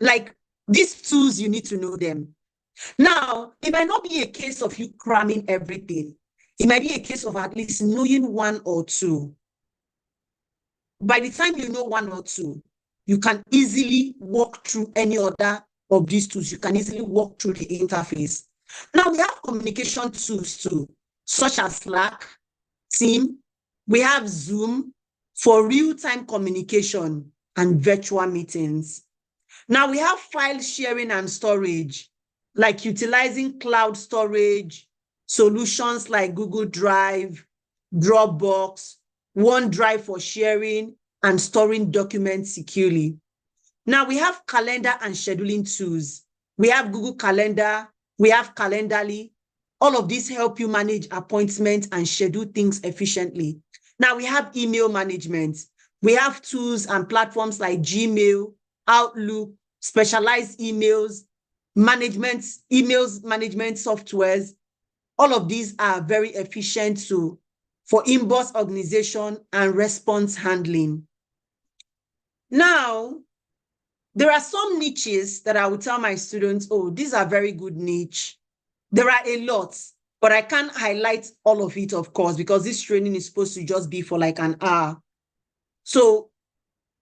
Like these tools, you need to know them. Now, it might not be a case of you cramming everything. It might be a case of at least knowing one or two. By the time you know one or two, you can easily walk through any other of these tools. You can easily walk through the interface. Now, we have communication tools too, such as Slack, Team. We have Zoom for real-time communication and virtual meetings. Now, we have file sharing and storage, like utilizing cloud storage, solutions like Google Drive, Dropbox, OneDrive for sharing and storing documents securely. Now we have calendar and scheduling tools. We have Google Calendar, we have Calendarly. All of these help you manage appointments and schedule things efficiently. Now we have email management. We have tools and platforms like Gmail, Outlook, specialized emails management softwares. All of these are very efficient for inbox organization and response handling. Now, there are some niches that I will tell my students, oh, these are very good niche. There are a lot, but I can't highlight all of it, of course, because this training is supposed to just be for like an hour. So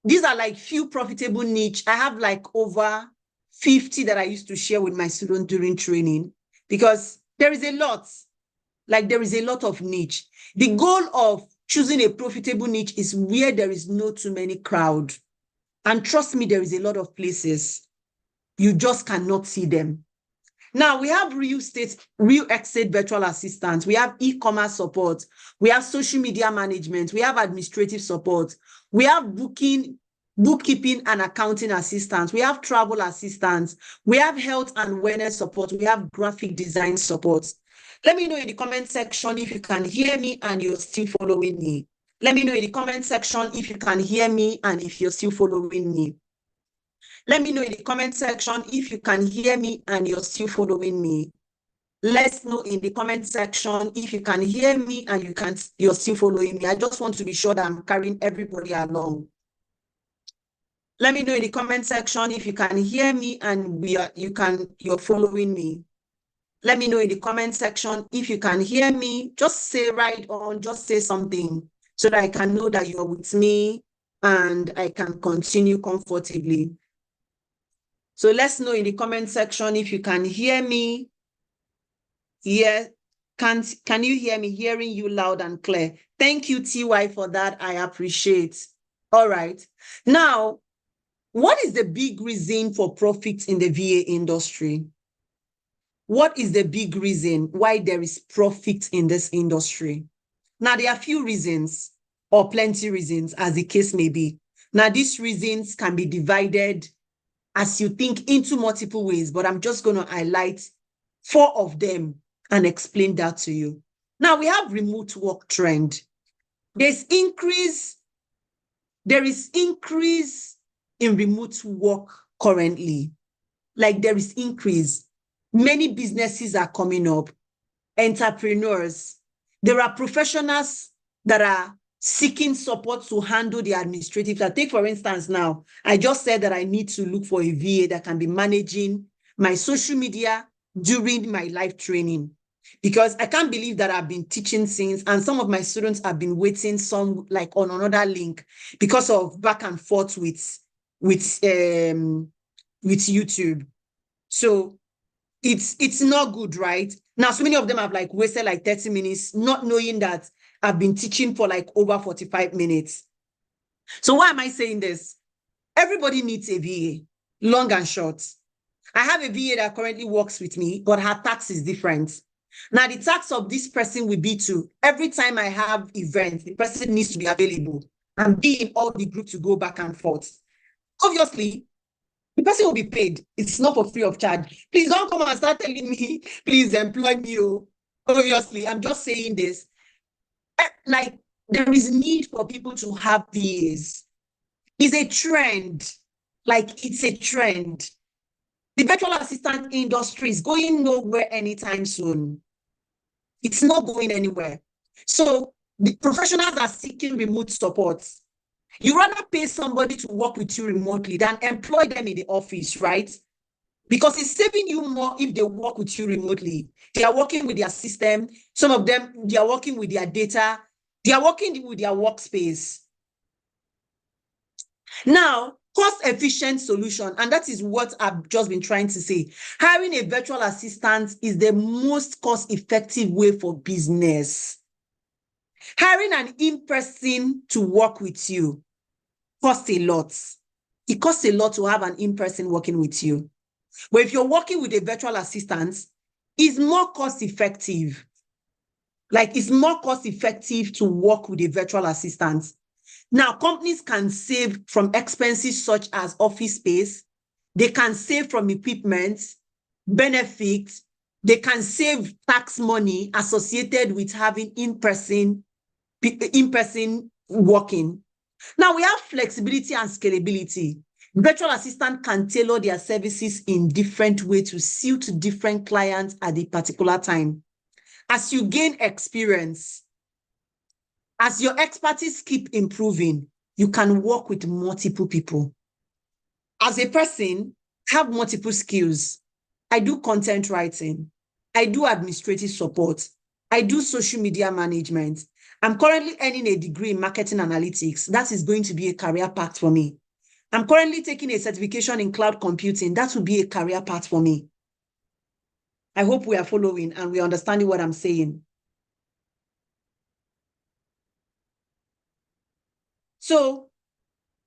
these are like few profitable niche. I have like over 50 that I used to share with my students during training, because there is a lot, like there is a lot of niche. The goal of choosing a profitable niche is where there is no too many crowd. And trust me, there is a lot of places. You just cannot see them. Now we have real estate virtual assistants. We have e-commerce support. We have social media management. We have administrative support. We have bookkeeping and accounting assistants. We have travel assistants. We have health and wellness support. We have graphic design support. Let me know in the comment section if you can hear me and you're still following me. Let me know in the comment section if you can hear me and if you're still following me. Let me know in the comment section if you can hear me and you're still following me. Let's know in the comment section if you can hear me and you're still following me. I just want to be sure that I'm carrying everybody along. Let me know in the comment section if you can hear me and you're following me. Let me know in the comment section if you can hear me. Just say right on, just say something so that I can know that you're with me and I can continue comfortably. So let's know in the comment section if you can hear me. Yeah, can you hear me? Hearing you loud and clear. Thank you, TY, for that. I appreciate. All right. Now, what is the big reason for profit in the VA industry? What is the big reason why there is profit in this industry? Now, there are few reasons or plenty reasons, as the case may be. Now, these reasons can be divided as you think into multiple ways, but I'm just going to highlight 4 of them and explain that to you. Now, we have remote work trend. There is increase in remote work currently. Like there is increase. Many businesses are coming up, entrepreneurs. There are professionals that are seeking support to handle the administrative. Take, for instance, now, I just said that I need to look for a VA that can be managing my social media during my live training, because I can't believe that I've been teaching since, and some of my students have been waiting some like on another link because of back and forth with YouTube. So it's not good, right? Now, so many of them have like wasted like 30 minutes, not knowing that I've been teaching for like over 45 minutes. So why am I saying this? Everybody needs a VA, long and short. I have a VA that currently works with me, but her tax is different. Now, the tax of this person will be to, every time I have events, the person needs to be available and be in all the group to go back and forth. Obviously, the person will be paid. It's not for free of charge. Please don't come and start telling me, please employ me. Obviously, I'm just saying this. Like, there is need for people to have VAs. It's a trend. Like, it's a trend. The virtual assistant industry is going nowhere anytime soon. It's not going anywhere. So the professionals are seeking remote support. You rather pay somebody to work with you remotely than employ them in the office, right? Because it's saving you more if they work with you remotely. They are working with their system. Some of them, they are working with their data. They are working with their workspace. Now, cost-efficient solution, and that is what I've just been trying to say. Hiring a virtual assistant is the most cost-effective way for business. Hiring an in-person to work with you costs a lot. It costs a lot to have an in-person working with you. But if you're working with a virtual assistant, it's more cost-effective. Like, it's more cost-effective to work with a virtual assistant. Now, companies can save from expenses such as office space. They can save from equipment, benefits. They can save tax money associated with having in-person working. Now, we have flexibility and scalability. Virtual assistant can tailor their services in different ways to suit different clients at a particular time. As you gain experience, as your expertise keep improving, you can work with multiple people. As a person, I have multiple skills. I do content writing. I do administrative support. I do social media management. I'm currently earning a degree in marketing analytics. That is going to be a career path for me. I'm currently taking a certification in cloud computing. That will be a career path for me. I hope we are following and we are understanding what I'm saying. So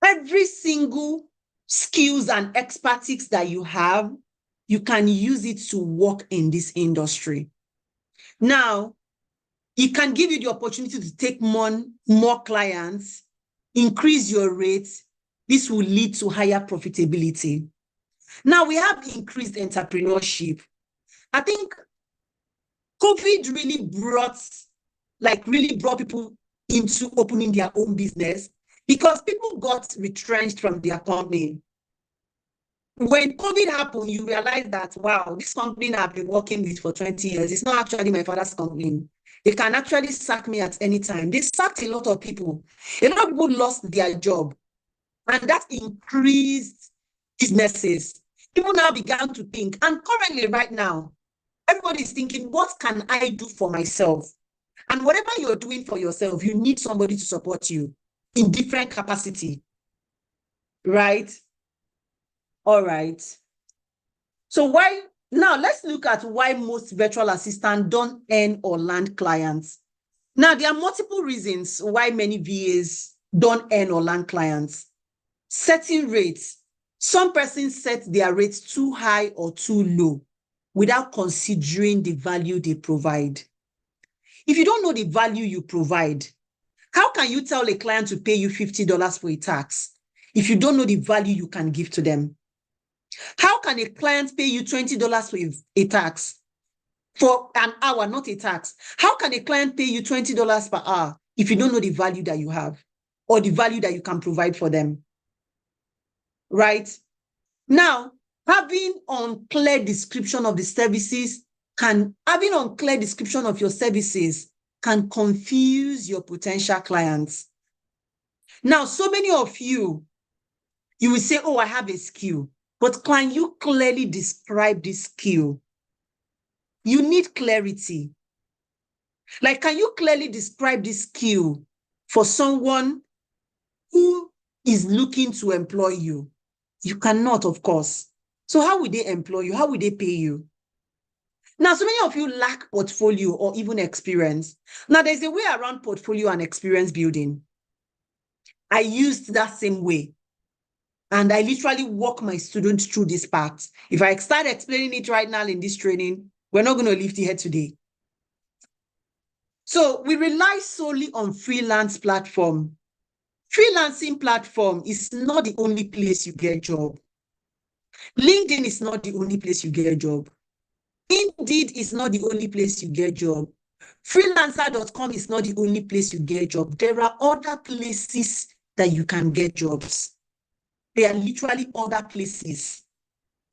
every single skills and expertise that you have, you can use it to work in this industry. Now, it can give you the opportunity to take more clients, increase your rates. This will lead to higher profitability. Now, we have increased entrepreneurship. I think COVID really brought people into opening their own business because people got retrenched from their company. When COVID happened, you realize that, wow, this company I've been working with for 20 years, it's not actually my father's company. They can actually sack me at any time. They sacked a lot of people. A lot of people lost their job. And that increased businesses. People now began to think, and currently right now, Everybody is thinking, what can I do for myself? And whatever you're doing for yourself, you need somebody to support you in different capacity, right? All right. So now let's look at why most virtual assistants don't earn or land clients. Now, there are multiple reasons why many VAs don't earn or land clients. Setting rates. Some persons set their rates too high or too low without considering the value they provide. If you don't know the value you provide, how can you tell a client to pay you $50 for a tax if you don't know the value you can give to them? How can a client pay you $20 for a tax for an hour, not a tax? How can a client pay you $20 per hour if you don't know the value that you have or the value that you can provide for them? Right? Now, having unclear description of the services having unclear description of your services can confuse your potential clients. Now, so many of you will say, oh, I have a skill, but can you clearly describe this skill? You need clarity. Like, can you clearly describe this skill for someone who is looking to employ you? You cannot, of course. So how will they employ you? How will they pay you? Now, so many of you lack portfolio or even experience. Now, there's a way around portfolio and experience building. I used that same way. And I literally walk my students through this part. If I start explaining it right now in this training, we're not going to lift here today. So we rely solely on freelance platform. Freelancing platform is not the only place you get a job. LinkedIn is not the only place you get a job. Indeed is not the only place you get a job. Freelancer.com is not the only place you get a job. There are other places that you can get jobs. There are literally other places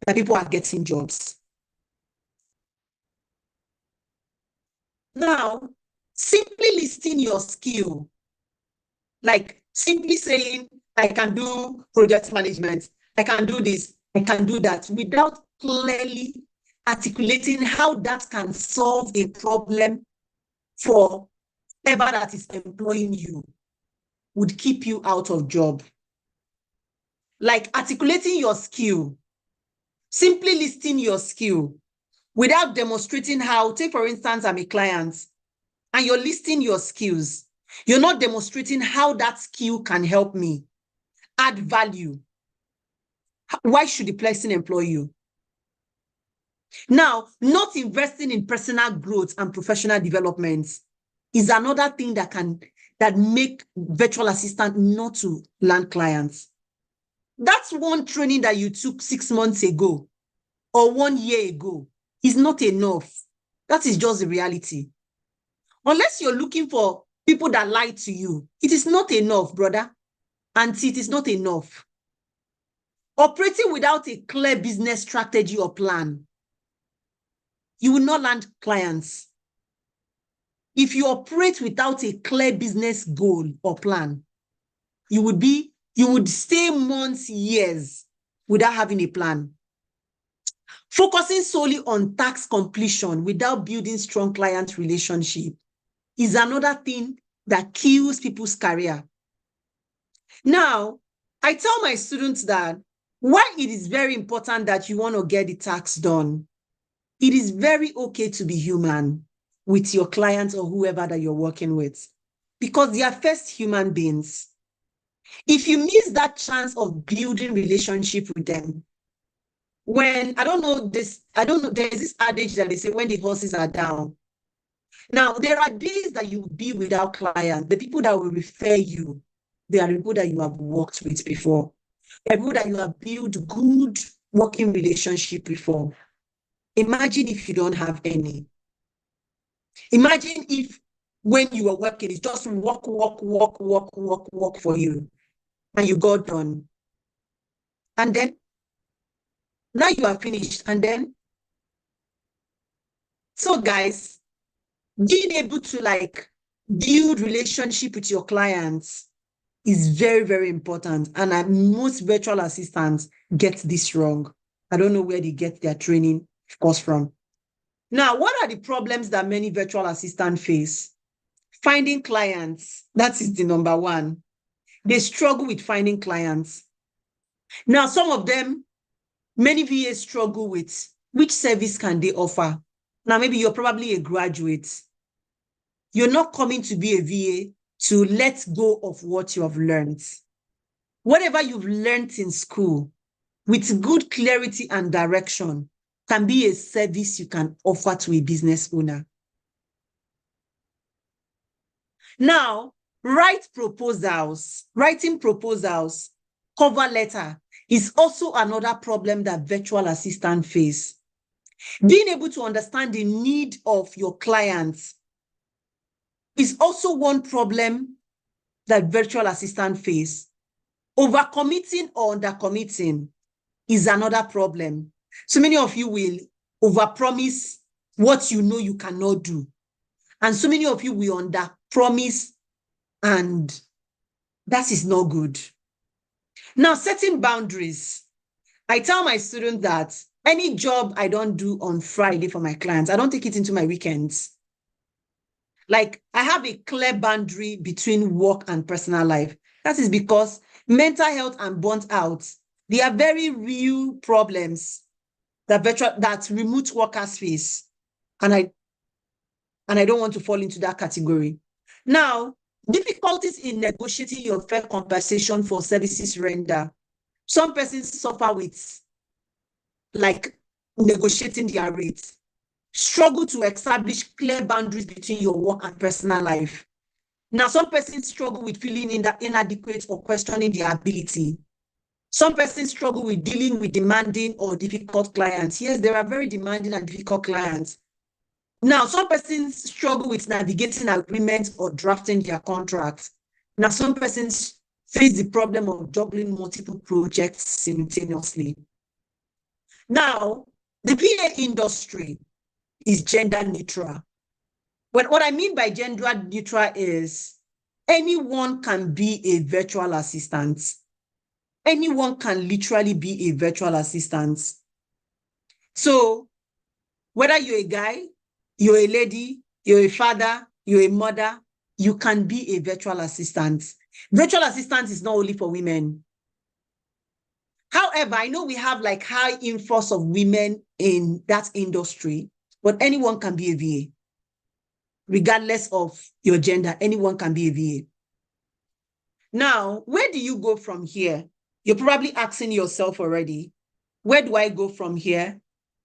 that people are getting jobs. Now, simply listing your skill, like simply saying, I can do project management, I can do this, I can do that, without clearly articulating how that can solve a problem for whoever that is employing you, would keep you out of job. Like articulating your skill, simply listing your skill without demonstrating how, take for instance, I'm a client and you're listing your skills. You're not demonstrating how that skill can help me add value. Why should the person employ you? Now, not investing in personal growth and professional development is another thing that make virtual assistant not to land clients. That's one training that you took 6 months ago or 1 year ago is not enough. That is just the reality. Unless you're looking for people that lie to you, it is not enough, brother. Auntie, it is not enough. Operating without a clear business strategy or plan, you will not land clients. If you operate without a clear business goal or plan, you would stay months, years without having a plan. Focusing solely on task completion without building strong client relationship is another thing that kills people's career. Now, I tell my students that why it is very important that you want to get the tax done. It is very okay to be human with your clients or whoever that you're working with, because they are first human beings. If you miss that chance of building relationship with them, there's this adage that they say when the horses are down. Now, there are days that you will be without clients. The people that will refer you, they are people that you have worked with before. They are people that you have built good working relationship before. Imagine if you don't have any. Imagine if when you are working, it's just work for you, and you got done. And then, now you are finished. And then, so guys, being able to build relationship with your clients is very, very important. And most virtual assistants get this wrong. I don't know where they get their training, of course, from. Now, what are the problems that many virtual assistants face? Finding clients, that is the number one. They struggle with finding clients. Now, some of them, many VAs struggle with which service can they offer? Now, maybe you're probably a graduate. You're not coming to be a VA to let go of what you have learned. Whatever you've learned in school, with good clarity and direction, can be a service you can offer to a business owner. Now, writing proposals, cover letter is also another problem that virtual assistants face. Being able to understand the need of your clients is also one problem that virtual assistants face. Overcommitting or undercommitting is another problem. So many of you will overpromise what you know you cannot do. And so many of you will underpromise, and that is not good. Now, setting boundaries. I tell my students that any job I don't do on Friday for my clients, I don't take it into my weekends. Like, I have a clear boundary between work and personal life. That is because mental health and burnt out, they are very real problems that remote workers face. And I don't want to fall into that category. Now, difficulties in negotiating your fair compensation for services rendered. Some persons suffer with like negotiating their rates, struggle to establish clear boundaries between your work and personal life. Now, some persons struggle with feeling inadequate or questioning their ability. Some persons struggle with dealing with demanding or difficult clients. Yes, there are very demanding and difficult clients. Now, some persons struggle with navigating agreements or drafting their contracts. Now, some persons face the problem of juggling multiple projects simultaneously. Now, the VA industry is gender neutral. What I mean by gender neutral is anyone can be a virtual assistant. Anyone can literally be a virtual assistant. So whether you're a guy, you're a lady, you're a father, you're a mother, you can be a virtual assistant. Virtual assistant is not only for women. However, I know we have like high influx of women in that industry, but anyone can be a VA. Regardless of your gender, anyone can be a VA. Now, where do you go from here? You're probably asking yourself already, where do I go from here?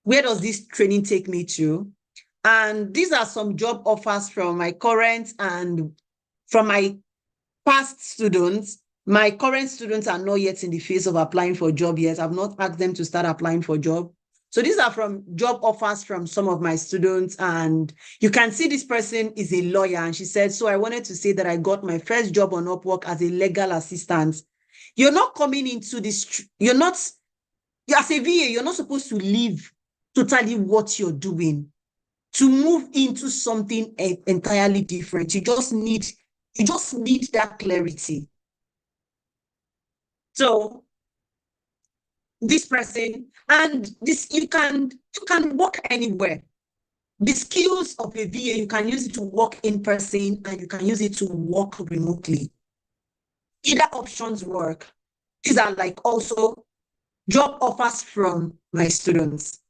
Where does this training take me to? And these are some job offers from my current and from my past students. My current students are not yet in the phase of applying for a job yet. I've not asked them to start applying for a job. So these are from job offers from some of my students. And you can see this person is a lawyer. And she said, so I wanted to say that I got my first job on UPWORK as a legal assistant. You're not coming into this, as a VA, you're not supposed to leave totally what you're doing to move into something entirely different. You just need that clarity. So this person, and this, you can work anywhere. The skills of a VA, you can use it to work in person and you can use it to work remotely. Either options work. These are like also job offers from my students.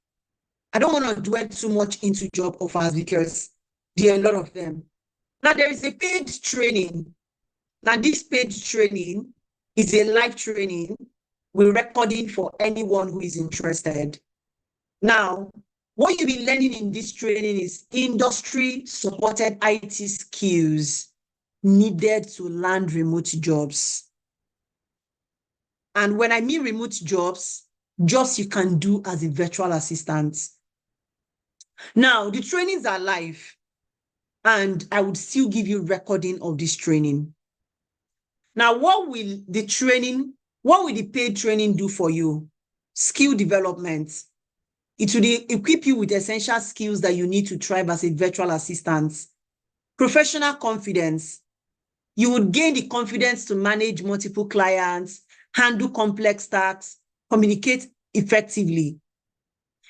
I don't want to dwell too much into job offers because there are a lot of them. Now, there is a paid training. Now, this paid training is a live training with recording for anyone who is interested. Now, what you'll be learning in this training is industry-supported IT skills needed to land remote jobs. And when I mean remote jobs you can do as a virtual assistant. Now, the trainings are live, and I would still give you recording of this training. Now, what will the paid training do for you? Skill development. It will equip you with essential skills that you need to thrive as a virtual assistant. Professional confidence. You would gain the confidence to manage multiple clients, handle complex tasks, communicate effectively.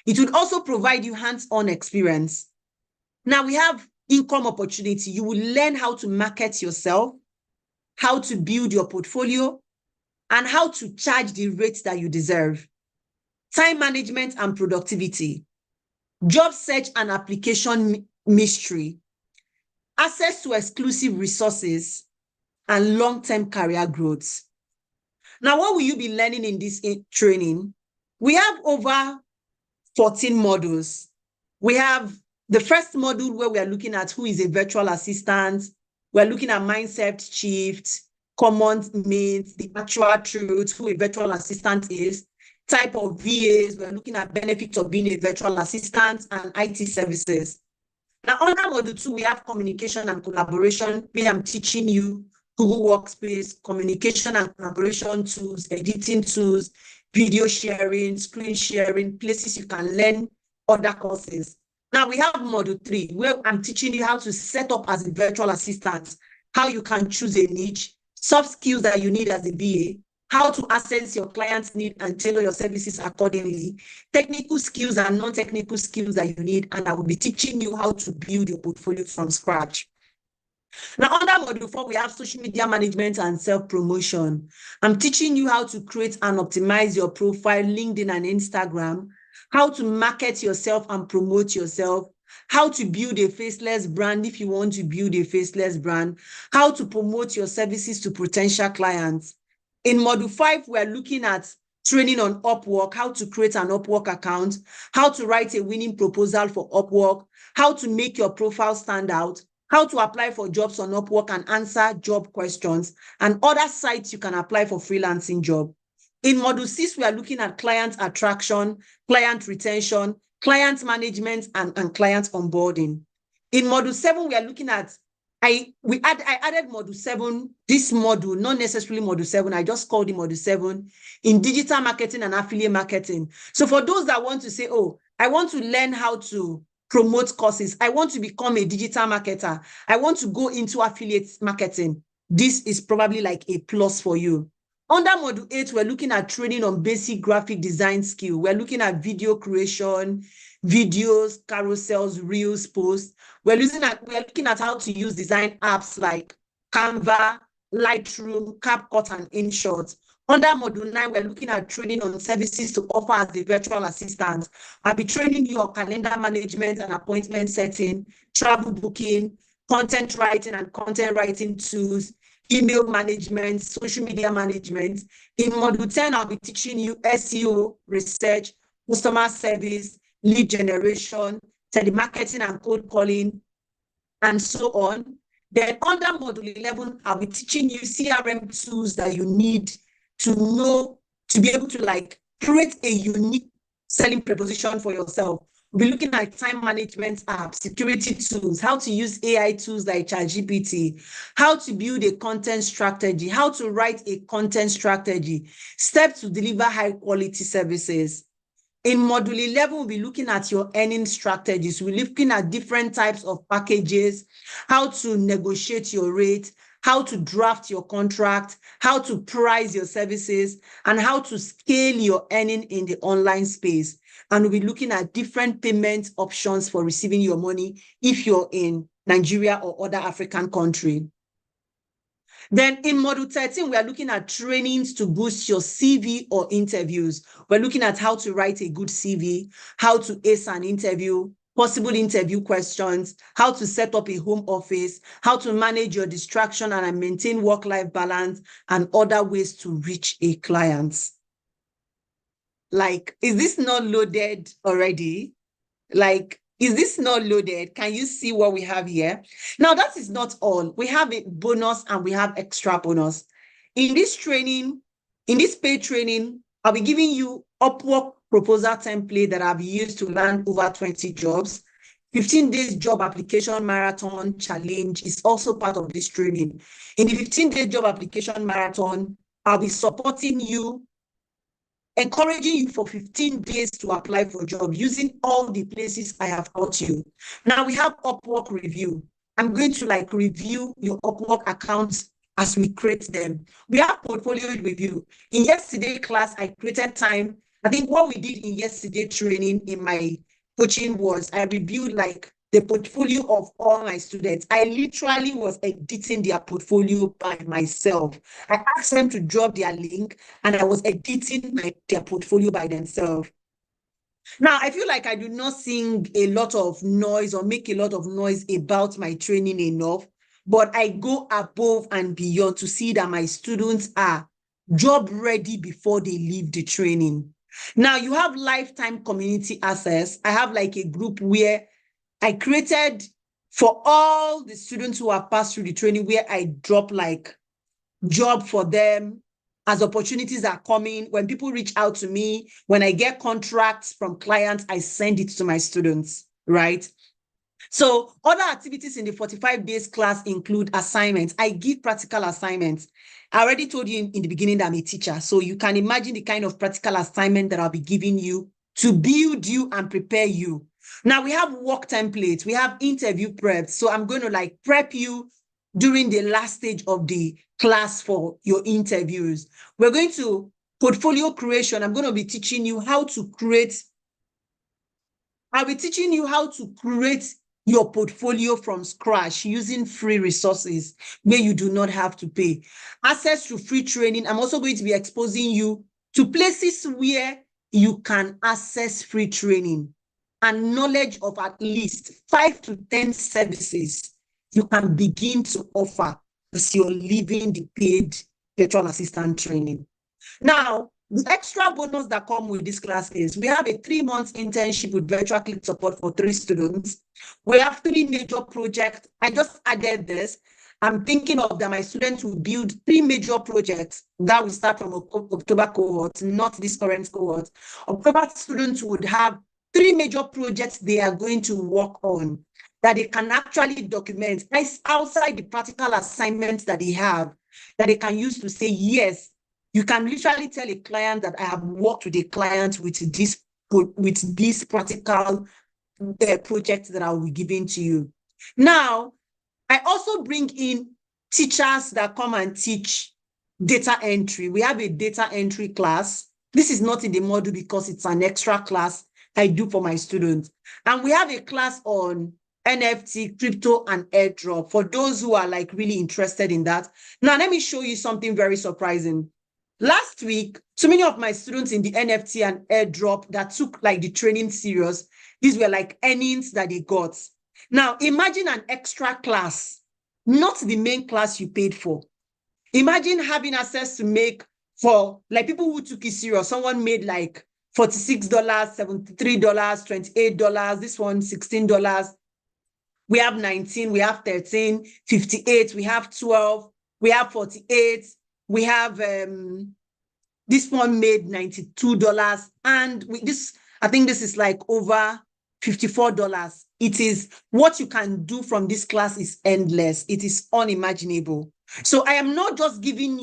It would also provide you hands-on experience. Now we have income opportunity. You will learn how to market yourself, how to build your portfolio, and how to charge the rates that you deserve. Time management and productivity, job search and application mystery, access to exclusive resources, and long-term career growth. Now, what will you be learning in this training? We have over 14 modules. We have the first module where we are looking at who is a virtual assistant. We're looking at mindset shift, common myths, the actual truth, who a virtual assistant is, type of VAs. We're looking at benefits of being a virtual assistant and IT services. Now, under module 2, we have communication and collaboration, where I'm teaching you Google Workspace, communication and collaboration tools, editing tools, video sharing, screen sharing, places you can learn other courses. Now we have module 3, where I'm teaching you how to set up as a virtual assistant, how you can choose a niche, soft skills that you need as a VA, how to assess your client's need and tailor your services accordingly, technical skills and non-technical skills that you need, and I will be teaching you how to build your portfolio from scratch. Now, under module 4, we have social media management and self-promotion. I'm teaching you how to create and optimize your profile, LinkedIn and Instagram, how to market yourself and promote yourself, how to build a faceless brand if you want to build a faceless brand, how to promote your services to potential clients. In module 5, we're looking at training on UPWORK, how to create an UPWORK account, how to write a winning proposal for UPWORK, how to make your profile stand out, how to apply for jobs on UPWORK and answer job questions, and other sites you can apply for freelancing job. In module 6, we are looking at client attraction, client retention, client management, and client onboarding. In module 7, we are looking at, I added module 7, this module, not necessarily module 7, I just called it module 7, in digital marketing and affiliate marketing. So for those that want to say, oh, I want to learn how to promote courses, I want to become a digital marketer, I want to go into affiliate marketing, this is probably like a plus for you. Under module 8, we're looking at training on basic graphic design skill. We're looking at video creation, videos, carousels, reels, posts. We're looking at how to use design apps like Canva, Lightroom, CapCut, and InShot. Under module 9, we're looking at training on services to offer as a virtual assistant. I'll be training you on calendar management and appointment setting, travel booking, content writing and content writing tools, email management, social media management. In module 10, I'll be teaching you SEO, research, customer service, lead generation, telemarketing and cold calling, and so on. Then under module 11, I'll be teaching you CRM tools that you need to know, to be able to like create a unique selling proposition for yourself. We'll be looking at time management apps, security tools, how to use AI tools like ChatGPT, how to build a content strategy, how to write a content strategy, steps to deliver high quality services. In module 11, we'll be looking at your earning strategies. We're looking at different types of packages, how to negotiate your rate, how to draft your contract, how to price your services, and how to scale your earning in the online space. And we'll be looking at different payment options for receiving your money if you're in Nigeria or other African country. Then in module 13, we are looking at trainings to boost your CV or interviews. We're looking at how to write a good CV, how to ace an interview, possible interview questions, how to set up a home office, how to manage your distraction and maintain work-life balance, and other ways to reach a client. Like, is this not loaded already? Like, is this not loaded? Can you see what we have here? Now, that is not all. We have a bonus and we have extra bonus. In this training, in this paid training, I'll be giving you UPWORK proposal template that I've used to land over 20 jobs. 15 days job application marathon challenge is also part of this training. In the 15-day job application marathon, I'll be supporting you, encouraging you for 15 days to apply for a job using all the places I have taught you. Now we have UPWORK review. I'm going to like review your UPWORK accounts as we create them. We have portfolio review. In yesterday's class, I created time I think what we did in yesterday training in my coaching was I reviewed like the portfolio of all my students. I literally was editing their portfolio by myself. I asked them to drop their link and I was editing their portfolio by themselves. Now, I feel like I do not sing a lot of noise or make a lot of noise about my training enough, but I go above and beyond to see that my students are job ready before they leave the training. Now, you have lifetime community access. I have like a group where I created for all the students who have passed through the training, where I drop like job for them as opportunities are coming. When people reach out to me, when I get contracts from clients, I send it to my students, right? So other activities in the 45 days class include assignments. I give practical assignments. I already told you in the beginning that I'm a teacher. So you can imagine the kind of practical assignment that I'll be giving you to build you and prepare you. Now we have work templates. We have interview prep. So I'm going to like prep you during the last stage of the class for your interviews. We're going to portfolio creation. I'm going to be teaching you how to create. I'll be teaching you how to create your portfolio from scratch using free resources where you do not have to pay. Access to free training. I'm also going to be exposing you to places where you can access free training and knowledge of at least 5 to 10 services you can begin to offer as you're leaving the paid virtual assistant training. Now, the extra bonus that come with this class is we have a 3-month internship with virtual click support for 3 students. We have 3 major projects. I just added this. I'm thinking of that my students will build 3 major projects that will start from October cohort, not this current cohort. October students would have 3 major projects they are going to work on that they can actually document outside the practical assignments that they have, that they can use to say, yes, you can literally tell a client that I have worked with a client with this practical project that I will be giving to you. Now, I also bring in teachers that come and teach data entry. We have a data entry class. This is not in the module because it's an extra class I do for my students. And we have a class on NFT, crypto, and airdrop for those who are like really interested in that. Now, let me show you something very surprising. Last week, so many of my students in the NFT and airdrop that took like the training serious, these were like earnings that they got. Now, imagine an extra class, not the main class you paid for. Imagine having access to make for like people who took it serious. Someone made like $46, $73, $28, this one $16. We have 19, we have 13, 58, we have 12, we have 48. We have this one made $92, and I think this is like over $54. It is what you can do from this class is endless. It is unimaginable. So I am not just teaching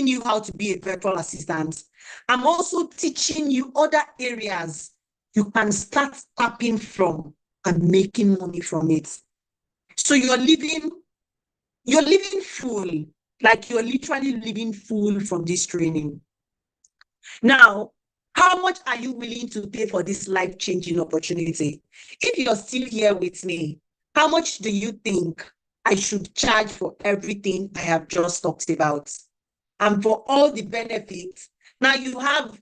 you how to be a virtual assistant. I'm also teaching you other areas you can start tapping from and making money from it. So you're living full, like you're literally living full from this training. Now, how much are you willing to pay for this life-changing opportunity? If you're still here with me, how much do you think I should charge for everything I have just talked about? And for all the benefits, now you have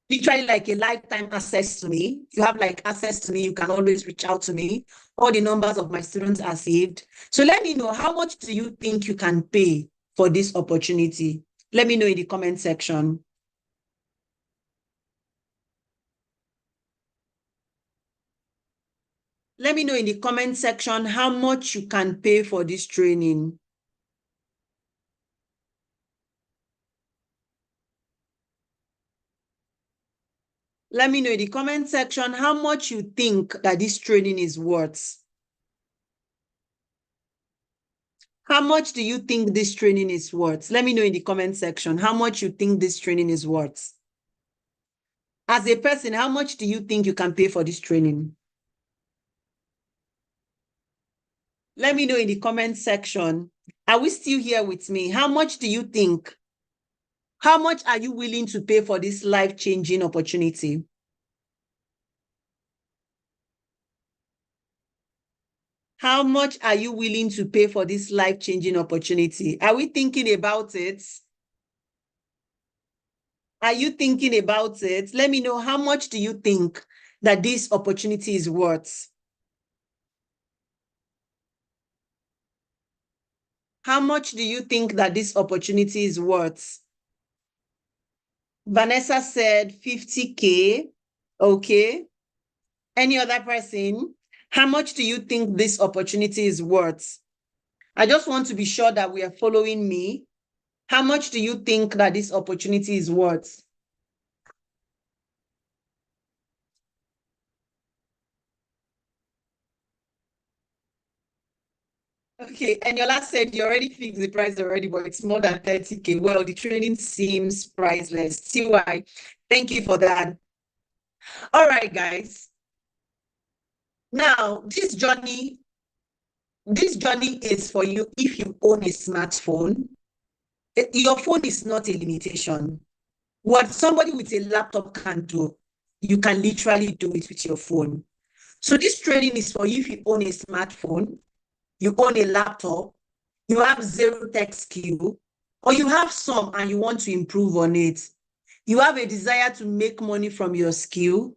literally like a lifetime access to me. You have like access to me. You can always reach out to me. All the numbers of my students are saved. So let me know, how much do you think you can pay for this opportunity? Let me know in the comment section. Let me know in the comment section how much you can pay for this training. Let me know in the comment section how much you think that this training is worth. How much do you think this training is worth? Let me know in the comment section how much you think this training is worth. As a person, how much do you think you can pay for this training? Let me know in the comment section. Are we still here with me? How much do you think How much are you willing to pay for this life-changing opportunity? How much are you willing to pay for this life-changing opportunity? Are we thinking about it? Are you thinking about it? Let me know, how much do you think that this opportunity is worth? How much do you think that this opportunity is worth? Vanessa said 50K. Okay. Any other person? How much do you think this opportunity is worth? I just want to be sure that we are following me. How much do you think that this opportunity is worth? Okay, and Yola said you already fixed the price already, but it's more than 30K. Well, the training seems priceless. TY, thank you for that. All right, guys. Now, this journey is for you if you own a smartphone. Your phone is not a limitation. What somebody with a laptop can do, you can literally do it with your phone. So this training is for you if you own a smartphone, you own a laptop, you have zero tech skill, or you have some and you want to improve on it. You have a desire to make money from your skill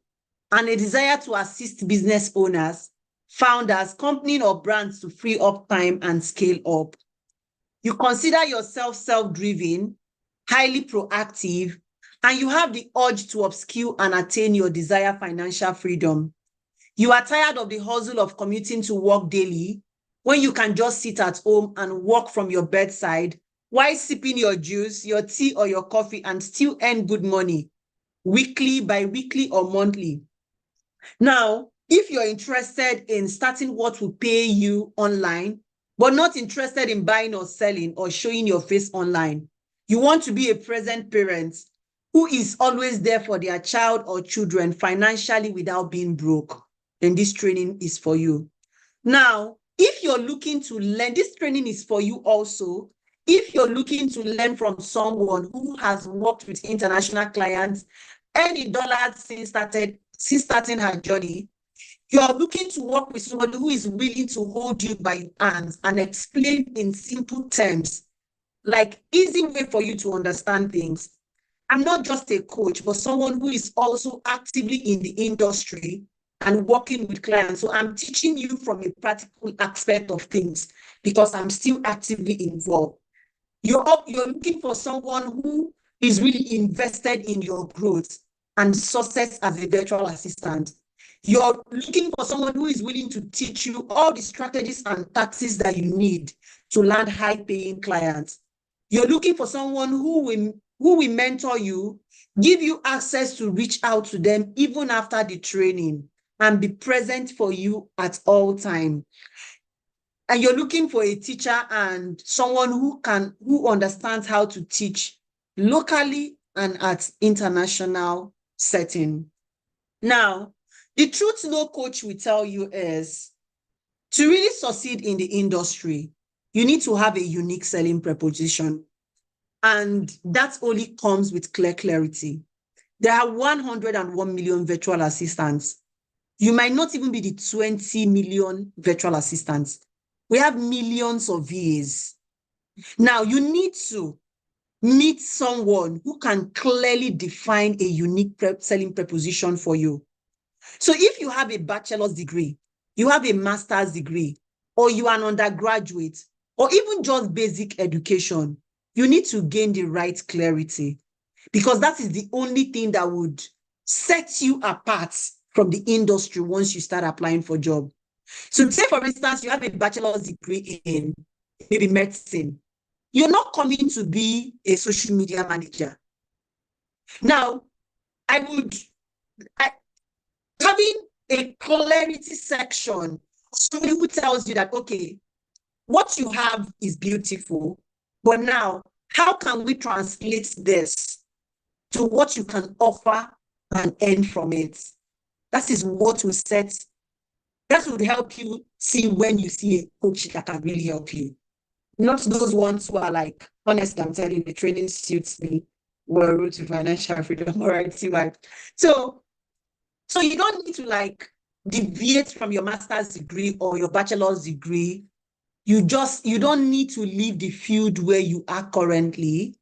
and a desire to assist business owners, founders, companies, or brands to free up time and scale up. You consider yourself self-driven, highly proactive, and you have the urge to upskill and attain your desired financial freedom. You are tired of the hustle of commuting to work daily when you can just sit at home and work from your bedside while sipping your juice, your tea, or your coffee and still earn good money weekly, bi-weekly, or monthly. Now, if you're interested in starting what will pay you online, but not interested in buying or selling or showing your face online, you want to be a present parent who is always there for their child or children financially without being broke, then this training is for you. Now, if you're looking to learn, this training is for you also. If you're looking to learn from someone who has worked with international clients, earning dollars since starting her journey, you're looking to work with somebody who is willing to hold you by your hands and explain in simple terms, like easy way for you to understand things. I'm not just a coach, but someone who is also actively in the industry and working with clients. So I'm teaching you from a practical aspect of things because I'm still actively involved. You're looking for someone who is really invested in your growth and success as a virtual assistant. You're looking for someone who is willing to teach you all the strategies and tactics that you need to land high-paying clients. You're looking for someone who will mentor you, give you access to reach out to them even after the training, and be present for you at all times. And you're looking for a teacher and someone who understands how to teach locally and at international setting. Now, the truth no coach will tell you is to really succeed in the industry, you need to have a unique selling proposition. And that only comes with clear clarity. There are 101 million virtual assistants. You might not even be the 20 million virtual assistants. We have millions of VAs. Now, you need to meet someone who can clearly define a unique selling proposition for you. So if you have a bachelor's degree, you have a master's degree, or you are an undergraduate, or even just basic education, you need to gain the right clarity because that is the only thing that would set you apart from the industry once you start applying for a job. So say, for instance, you have a bachelor's degree in maybe medicine. You're not coming to be a social media manager. Now, having a clarity section, somebody who tells you that, okay, what you have is beautiful, but now how can we translate this to what you can offer and earn from it? That is what will set, that would help you see when you see a coach that can really help you. Not those ones who are like, honestly, I'm telling you, the training suits me. Well, road to financial freedom. All right, see why. So you don't need to like deviate from your master's degree or your bachelor's degree. You don't need to leave the field where you are currently.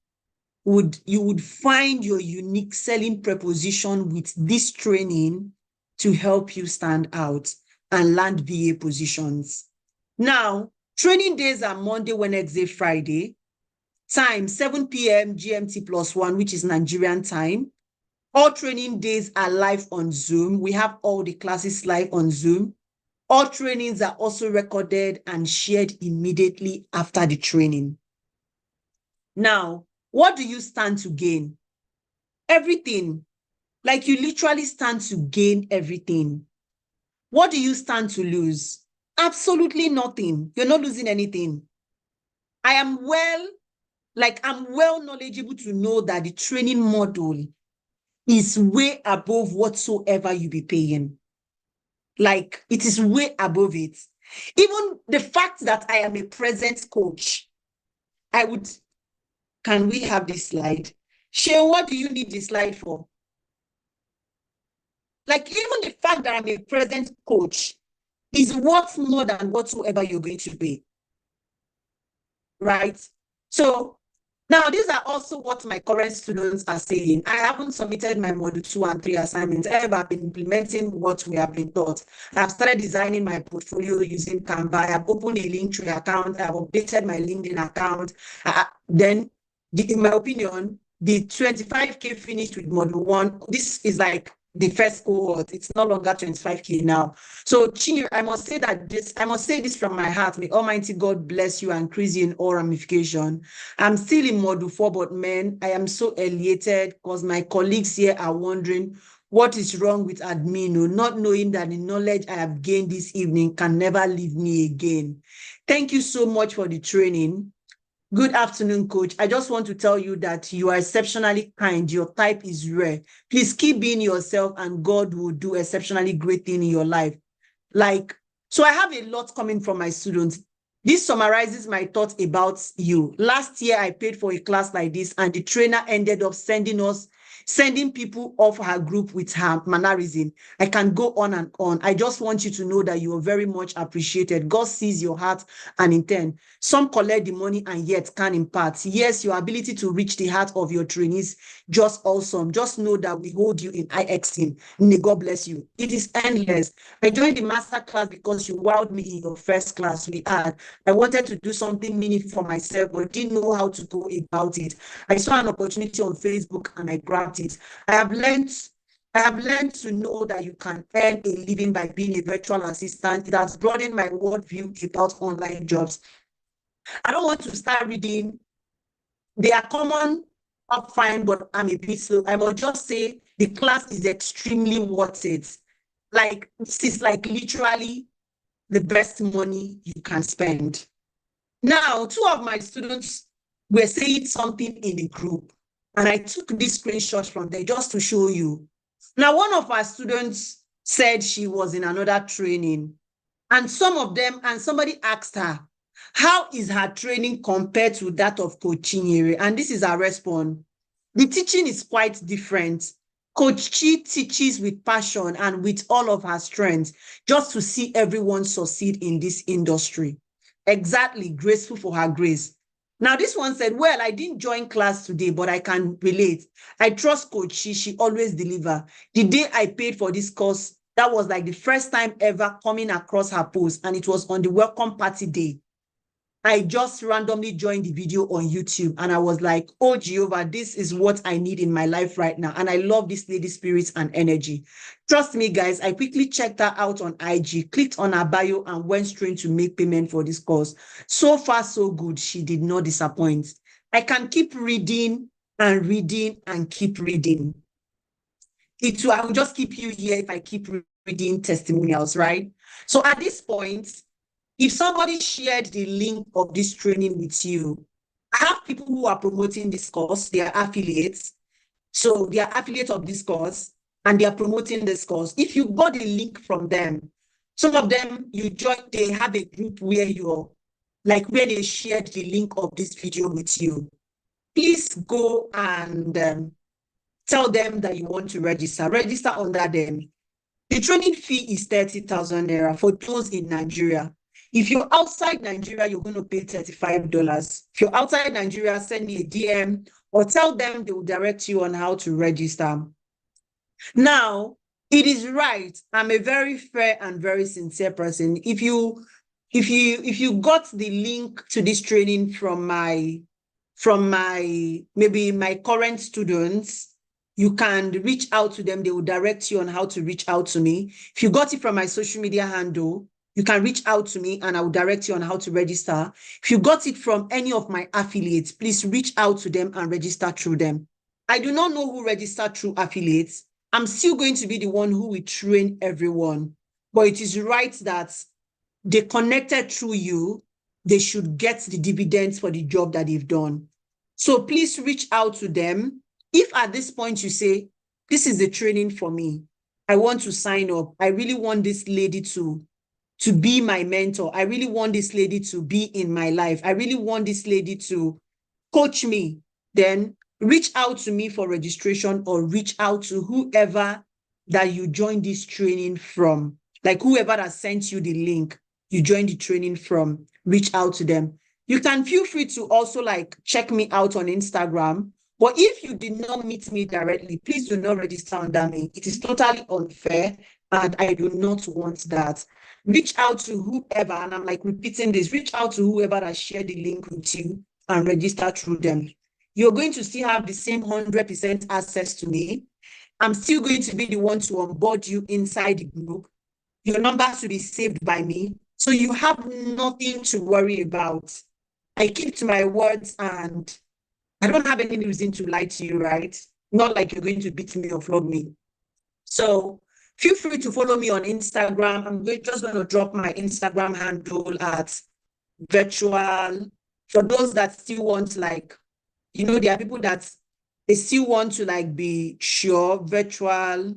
You would find your unique selling proposition with this training to help you stand out and land VA positions. Now, training days are Monday, Wednesday, Friday. Time 7 p.m. GMT +1, which is Nigerian time. All training days are live on Zoom. We have all the classes live on Zoom. All trainings are also recorded and shared immediately after the training. Now, what do you stand to gain? Everything. Like you literally stand to gain everything. What do you stand to lose? Absolutely nothing. You're not losing anything. I'm well knowledgeable to know that the training model is way above whatsoever you be paying. Like it is way above it. Even the fact that I am a present coach, can we have this slide? Shane, what do you need this slide for? Like even the fact that I'm a present coach is worth more than whatsoever you're going to pay. Right? So now these are also what my current students are saying. I haven't submitted my module 2 and 3 assignments. I've been implementing what we have been taught. I've started designing my portfolio using Canva. I've opened a Linktree account. I've updated my LinkedIn account. Then, in my opinion, the 25K finished with module 1. This is like the first cohort. It's no longer 25K now. So Chinyo, I must say this from my heart. May Almighty God bless you and increase you in all ramification. I'm still in module 4, but man, I am so elated because my colleagues here are wondering what is wrong with admin, not knowing that the knowledge I have gained this evening can never leave me again. Thank you so much for the training. Good afternoon, coach. I just want to tell you that you are exceptionally kind. Your type is rare. Please keep being yourself and God will do exceptionally great thing in your life. So I have a lot coming from my students. This summarizes my thoughts about you. Last year, I paid for a class like this and the trainer ended up sending people off her group with her mannerism. I can go on and on. I just want you to know that you are very much appreciated. God sees your heart and intent. Some collect the money and yet can impart. Yes, your ability to reach the heart of your trainees, just awesome. Just know that we hold you in high esteem. May God bless you. It is endless. I joined the master class because you wowed me in your first class we had. I wanted to do something meaningful for myself, but didn't know how to go about it. I saw an opportunity on Facebook and I grabbed it. I have learned to know that you can earn a living by being a virtual assistant. It has broadened my worldview about online jobs. I don't want to start reading. They are common, up fine, but I'm a bit slow. I will just say the class is extremely worth it. Like, this is like literally the best money you can spend. Now, 2 of my students were saying something in the group, and I took these screenshots from there just to show you. Now, one of our students said she was in another training, and somebody asked her, how is her training compared to that of Coach Chinyere? And this is her response. The teaching is quite different. Coach Chi teaches with passion and with all of her strength just to see everyone succeed in this industry. Exactly, graceful for her grace. Now, this one said, well, I didn't join class today, but I can relate. I trust Coach Chi. She always deliver. The day I paid for this course, that was like the first time ever coming across her post, and it was on the welcome party day. I just randomly joined the video on YouTube and I was like, oh, Jehovah, this is what I need in my life right now. And I love this lady's spirit and energy. Trust me, guys, I quickly checked her out on IG, clicked on her bio and went straight to make payment for this course. So far, so good. She did not disappoint. I can keep reading and reading and keep reading. I will just keep you here if I keep reading testimonials, right? So at this point, if somebody shared the link of this training with you, I have people who are promoting this course, they are affiliates. So they are affiliates of this course and they are promoting this course. If you got the link from them, some of them you join, they have a group where they shared the link of this video with you. please go and tell them that you want to register. Register under them. The training fee is 30,000 naira for those in Nigeria. If you're outside Nigeria, you're going to pay $35. If you're outside Nigeria, send me a DM or tell them they will direct you on how to register. Now, it is right. I'm a very fair and very sincere person. If you got the link to this training from my maybe my current students, you can reach out to them. They will direct you on how to reach out to me. If you got it from my social media handle, you can reach out to me and I will direct you on how to register. If you got it from any of my affiliates, please reach out to them and register through them. I do not know who registered through affiliates. I'm still going to be the one who will train everyone. But it is right that they connected through you. They should get the dividends for the job that they've done. So please reach out to them. If at this point you say, this is the training for me, I want to sign up. I really want this lady to be my mentor. I really want this lady to be in my life. I really want this lady to coach me. Then reach out to me for registration or reach out to whoever that you joined this training from. Like whoever that sent you the link, you joined the training from, reach out to them. You can feel free to also like check me out on Instagram. But if you did not meet me directly, please do not register under me. It is totally unfair and I do not want that. Reach out to whoever, and I'm like repeating this, reach out to whoever that shared the link with you and register through them. You're going to still have the same 100% access to me. I'm still going to be the one to onboard you inside the group. Your numbers will be saved by me. So you have nothing to worry about. I keep to my words and I don't have any reason to lie to you, right? Not like you're going to beat me or flog me. So feel free to follow me on Instagram. I'm just going to drop my Instagram handle at virtual. For those that still want like, there are people that they still want to like be sure, virtual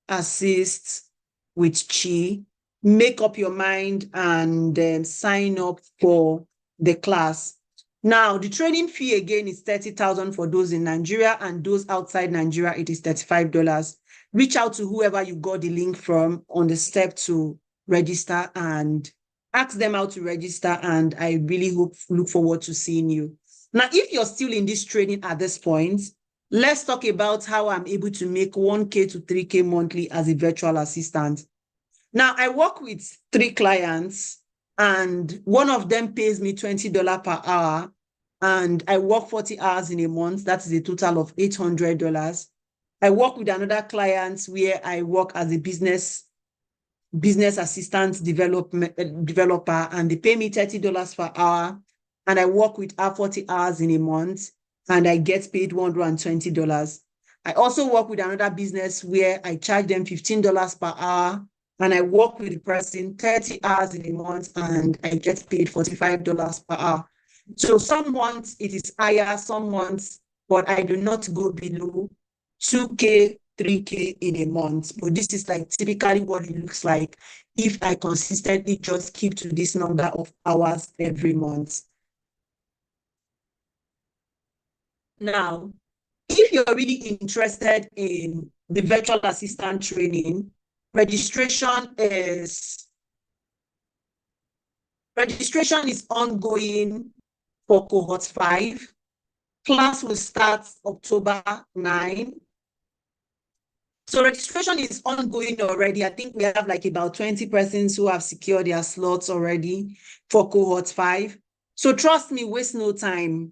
assist with Chi. Make up your mind and sign up for the class. Now, the training fee again is 30,000 for those in Nigeria, and those outside Nigeria, it is $35. Reach out to whoever you got the link from on the step to register and ask them how to register. And I really look forward to seeing you. Now, if you're still in this training at this point, let's talk about how I'm able to make 1K to 3K monthly as a virtual assistant. Now, I work with 3 clients and one of them pays me $20 per hour and I work 40 hours in a month. That is a total of $800. I work with another client where I work as a business assistant developer and they pay me $30 per hour and I work with her 40 hours in a month and I get paid $120. I also work with another business where I charge them $15 per hour and I work with the person 30 hours in a month and I get paid $45 per hour. So some months it is higher, some months, but I do not go below 2K, 3K in a month. But this is like typically what it looks like if I consistently just keep to this number of hours every month. Now, if you're really interested in the virtual assistant training, registration is ongoing for cohort 5. Class will start October 9. So registration is ongoing already. I think we have like about 20 persons who have secured their slots already for cohort 5. So trust me, waste no time.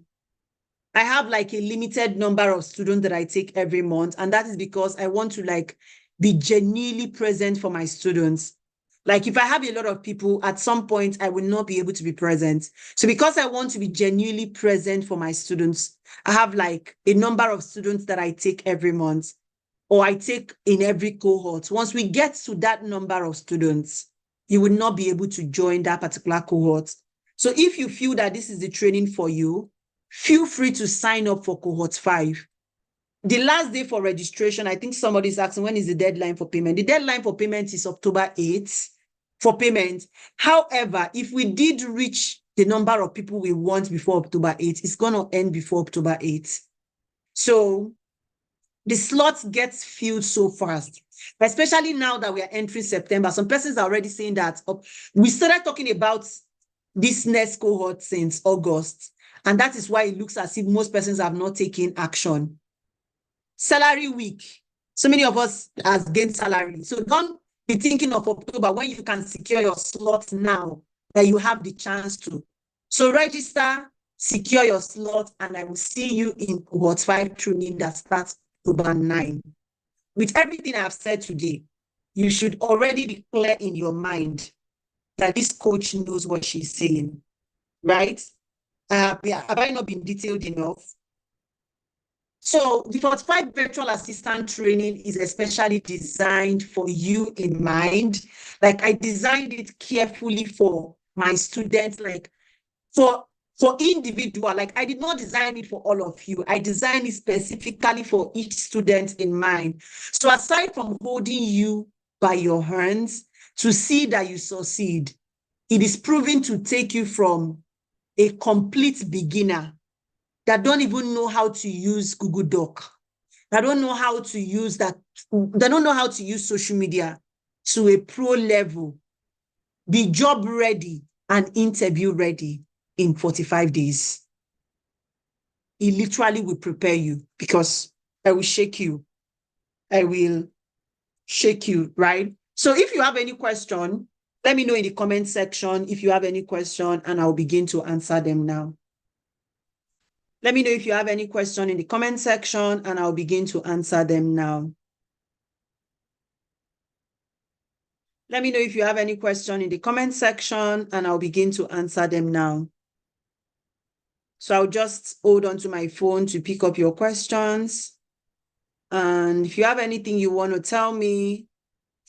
I have like a limited number of students that I take every month. And that is because I want to like be genuinely present for my students. Like if I have a lot of people, at some point, I will not be able to be present. So because I want to be genuinely present for my students, I have like a number of students that I take every month or I take in every cohort. Once we get to that number of students, you will not be able to join that particular cohort. So if you feel that this is the training for you, feel free to sign up for cohort 5. The last day for registration, I think somebody's asking, when is the deadline for payment? The deadline for payment is October 8th for payment. However, if we did reach the number of people we want before October 8th. It's going to end before October 8th. So the slots get filled so fast, especially now that we are entering September. Some persons are already saying that we started talking about this next cohort since August. And that is why it looks as if most persons have not taken action. Salary week. So many of us has gained salary. So don't be thinking of October when you can secure your slot now that you have the chance to. So register, secure your slot, and I will see you in cohort 5 training that starts October 9. With everything I've said today, you should already be clear in your mind that this coach knows what she's saying, right? Have I not been detailed enough? So the 45 virtual assistant training is especially designed for you in mind. Like I designed it carefully for my students, like for individual. Like I did not design it for all of you. I designed it specifically for each student in mind. So aside from holding you by your hands to see that you succeed, it is proven to take you from a complete beginner that don't even know how to use Google Doc, that don't know how to use that, they don't know how to use social media, to a pro level, be job ready and interview ready in 45 days. It literally will prepare you because I will shake you. I will shake you, right? So if you have any question, let me know in the comment section if you have any question and I'll begin to answer them now. Let me know if you have any question in the comment section and I'll begin to answer them now. Let me know if you have any question in the comment section and I'll begin to answer them now. So I'll just hold on to my phone to pick up your questions. And if you have anything you want to tell me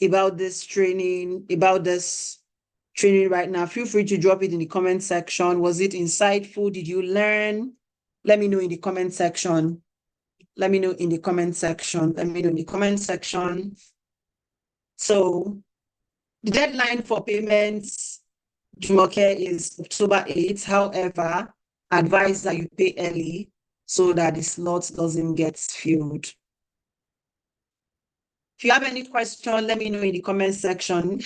about this training right now, feel free to drop it in the comment section. Was it insightful? Did you learn? Let me know in the comment section. Let me know in the comment section. Let me know in the comment section. So the deadline for payments, Jumoke, is October 8th. However, advise that you pay early so that the slot doesn't get filled. If you have any question, let me know in the comment section.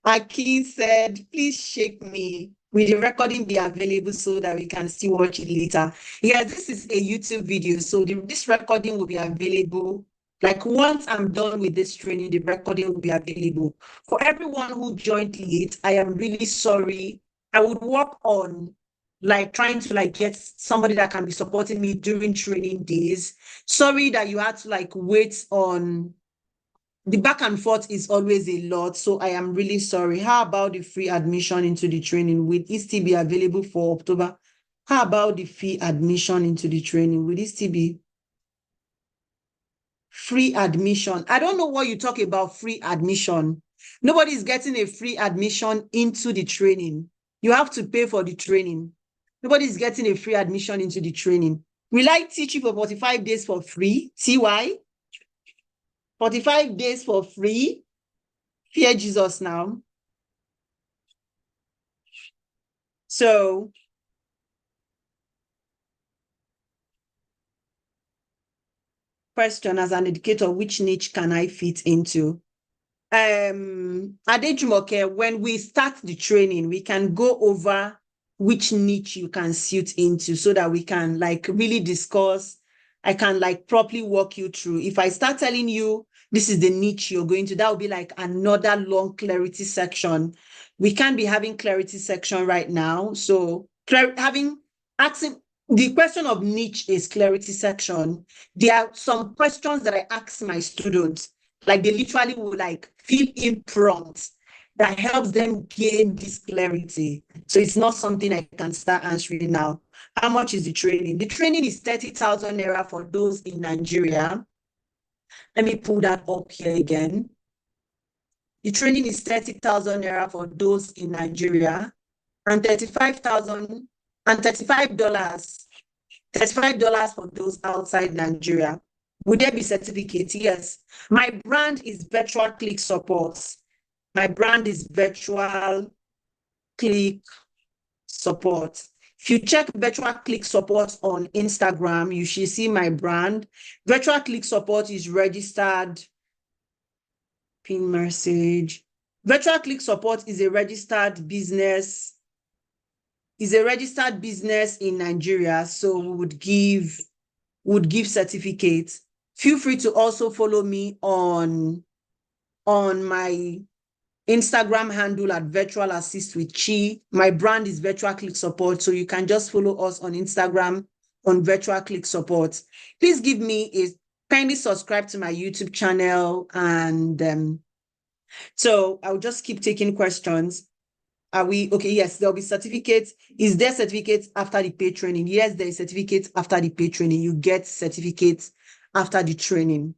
Aki said, please shake me. Will the recording be available so that we can still watch it later? Yeah, this is a YouTube video, so this recording will be available. Like once I'm done with this training, the recording will be available. For everyone who joined late, I am really sorry. I would work on like trying to like get somebody that can be supporting me during training days. Sorry that you had to like wait on. The back and forth is always a lot, so I am really sorry. How about the free admission into the training? Will it still be available for October? How about the free admission into the training? Will it still be free admission? I don't know what you talk about free admission. Nobody's getting a free admission into the training. You have to pay for the training. Nobody's getting a free admission into the training. Will I teach you for 45 days for free? See why? 45 days for free. Fear Jesus now. So, question as an educator, which niche can I fit into? Adejumoke, when we start the training, we can go over which niche you can suit into so that we can like really discuss. I can like properly walk you through. If I start telling you this is the niche you're going to, that will be like another long clarity section. We can't be having clarity section right now. So asking the question of niche is clarity section. There are some questions that I ask my students, like they literally will like fill in prompts that helps them gain this clarity. So it's not something I can start answering now. How much is the training? The training is 30,000 naira for those in Nigeria. Let me pull that up here again. The training is 30,000 naira for those in Nigeria and 35,000 and $35. $35 for those outside Nigeria. Would there be certificates? Yes. My brand is Virtual Click Support. My brand is Virtual Click support. If you check virtual click support on Instagram, you should see my brand. Virtual click support is registered. Pin message. Virtual click support is a registered business. Is a registered business in Nigeria, so we would give certificates. Feel free to also follow me on my Instagram handle at Virtual Assist with Chi. My brand is Virtual Click Support, so you can just follow us on Instagram on Virtual Click Support. Please give me kindly subscribe to my YouTube channel, and so I'll just keep taking questions. Are we okay? Yes, there'll be certificates. Is there certificates after the paid training? Yes, there is certificates after the paid training. You get certificates after the training.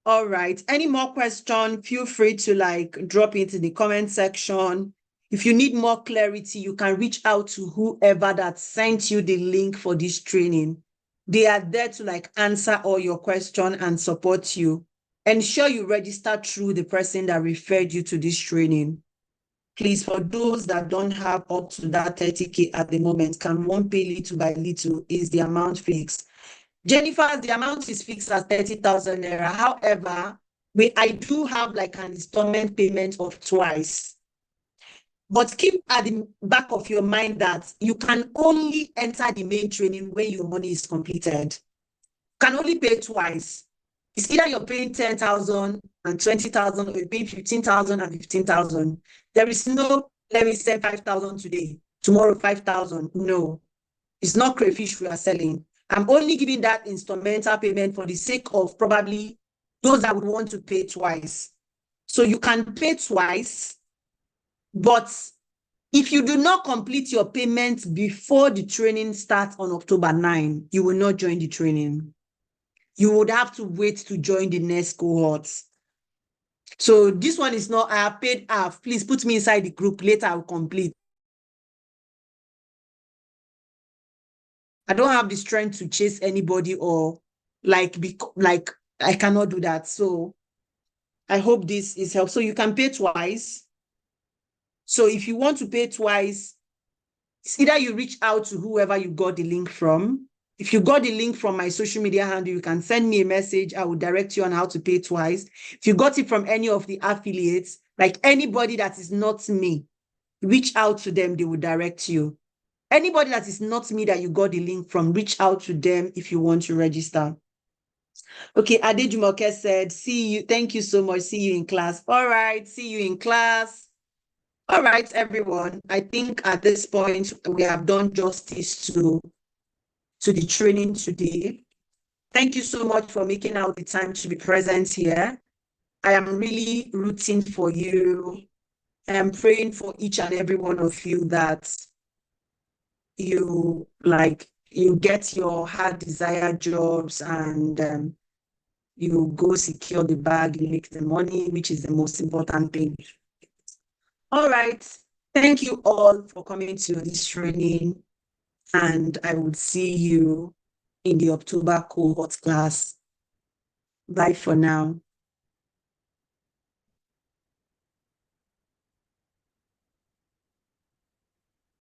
All right. Any more question? Feel free to drop into the comment section. If you need more clarity, you can reach out to whoever that sent you the link for this training. They are there to answer all your questions and support you. Ensure you register through the person that referred you to this training. Please, for those that don't have up to that 30K at the moment, can one pay little by little? Is the amount fixed? Jennifer, the amount is fixed as 30,000 naira. However, I do have an installment payment of twice. But keep at the back of your mind that you can only enter the main training when your money is completed. You can only pay twice. It's either you're paying 10,000 and 20,000, or you're paying 15,000 and 15,000. There is no, let me say 5,000 today, tomorrow 5,000. No, it's not crayfish we are selling. I'm only giving that instrumental payment for the sake of probably those that would want to pay twice. So you can pay twice, but if you do not complete your payment before the training starts on October 9, you will not join the training. You would have to wait to join the next cohort. So this one is not, I have paid half. Please put me inside the group. Later I'll complete. I don't have the strength to chase anybody or I cannot do that. So I hope this is helpful. So you can pay twice. So if you want to pay twice, it's either you reach out to whoever you got the link from. If you got the link from my social media handle, you can send me a message. I will direct you on how to pay twice. If you got it from any of the affiliates, like anybody that is not me, reach out to them. They will direct you. Anybody that is not me that you got the link from, reach out to them if you want to register. Okay, Adejumoke said, see you. Thank you so much. See you in class. All right, see you in class. All right, everyone. I think at this point, we have done justice to the training today. Thank you so much for making out the time to be present here. I am really rooting for you. I am praying for each and every one of you that you get your heart desired jobs and you go secure the bag, you make the money, which is the most important thing. All right. Thank you all for coming to this training, and I would see you in the October cohort class. Bye for now.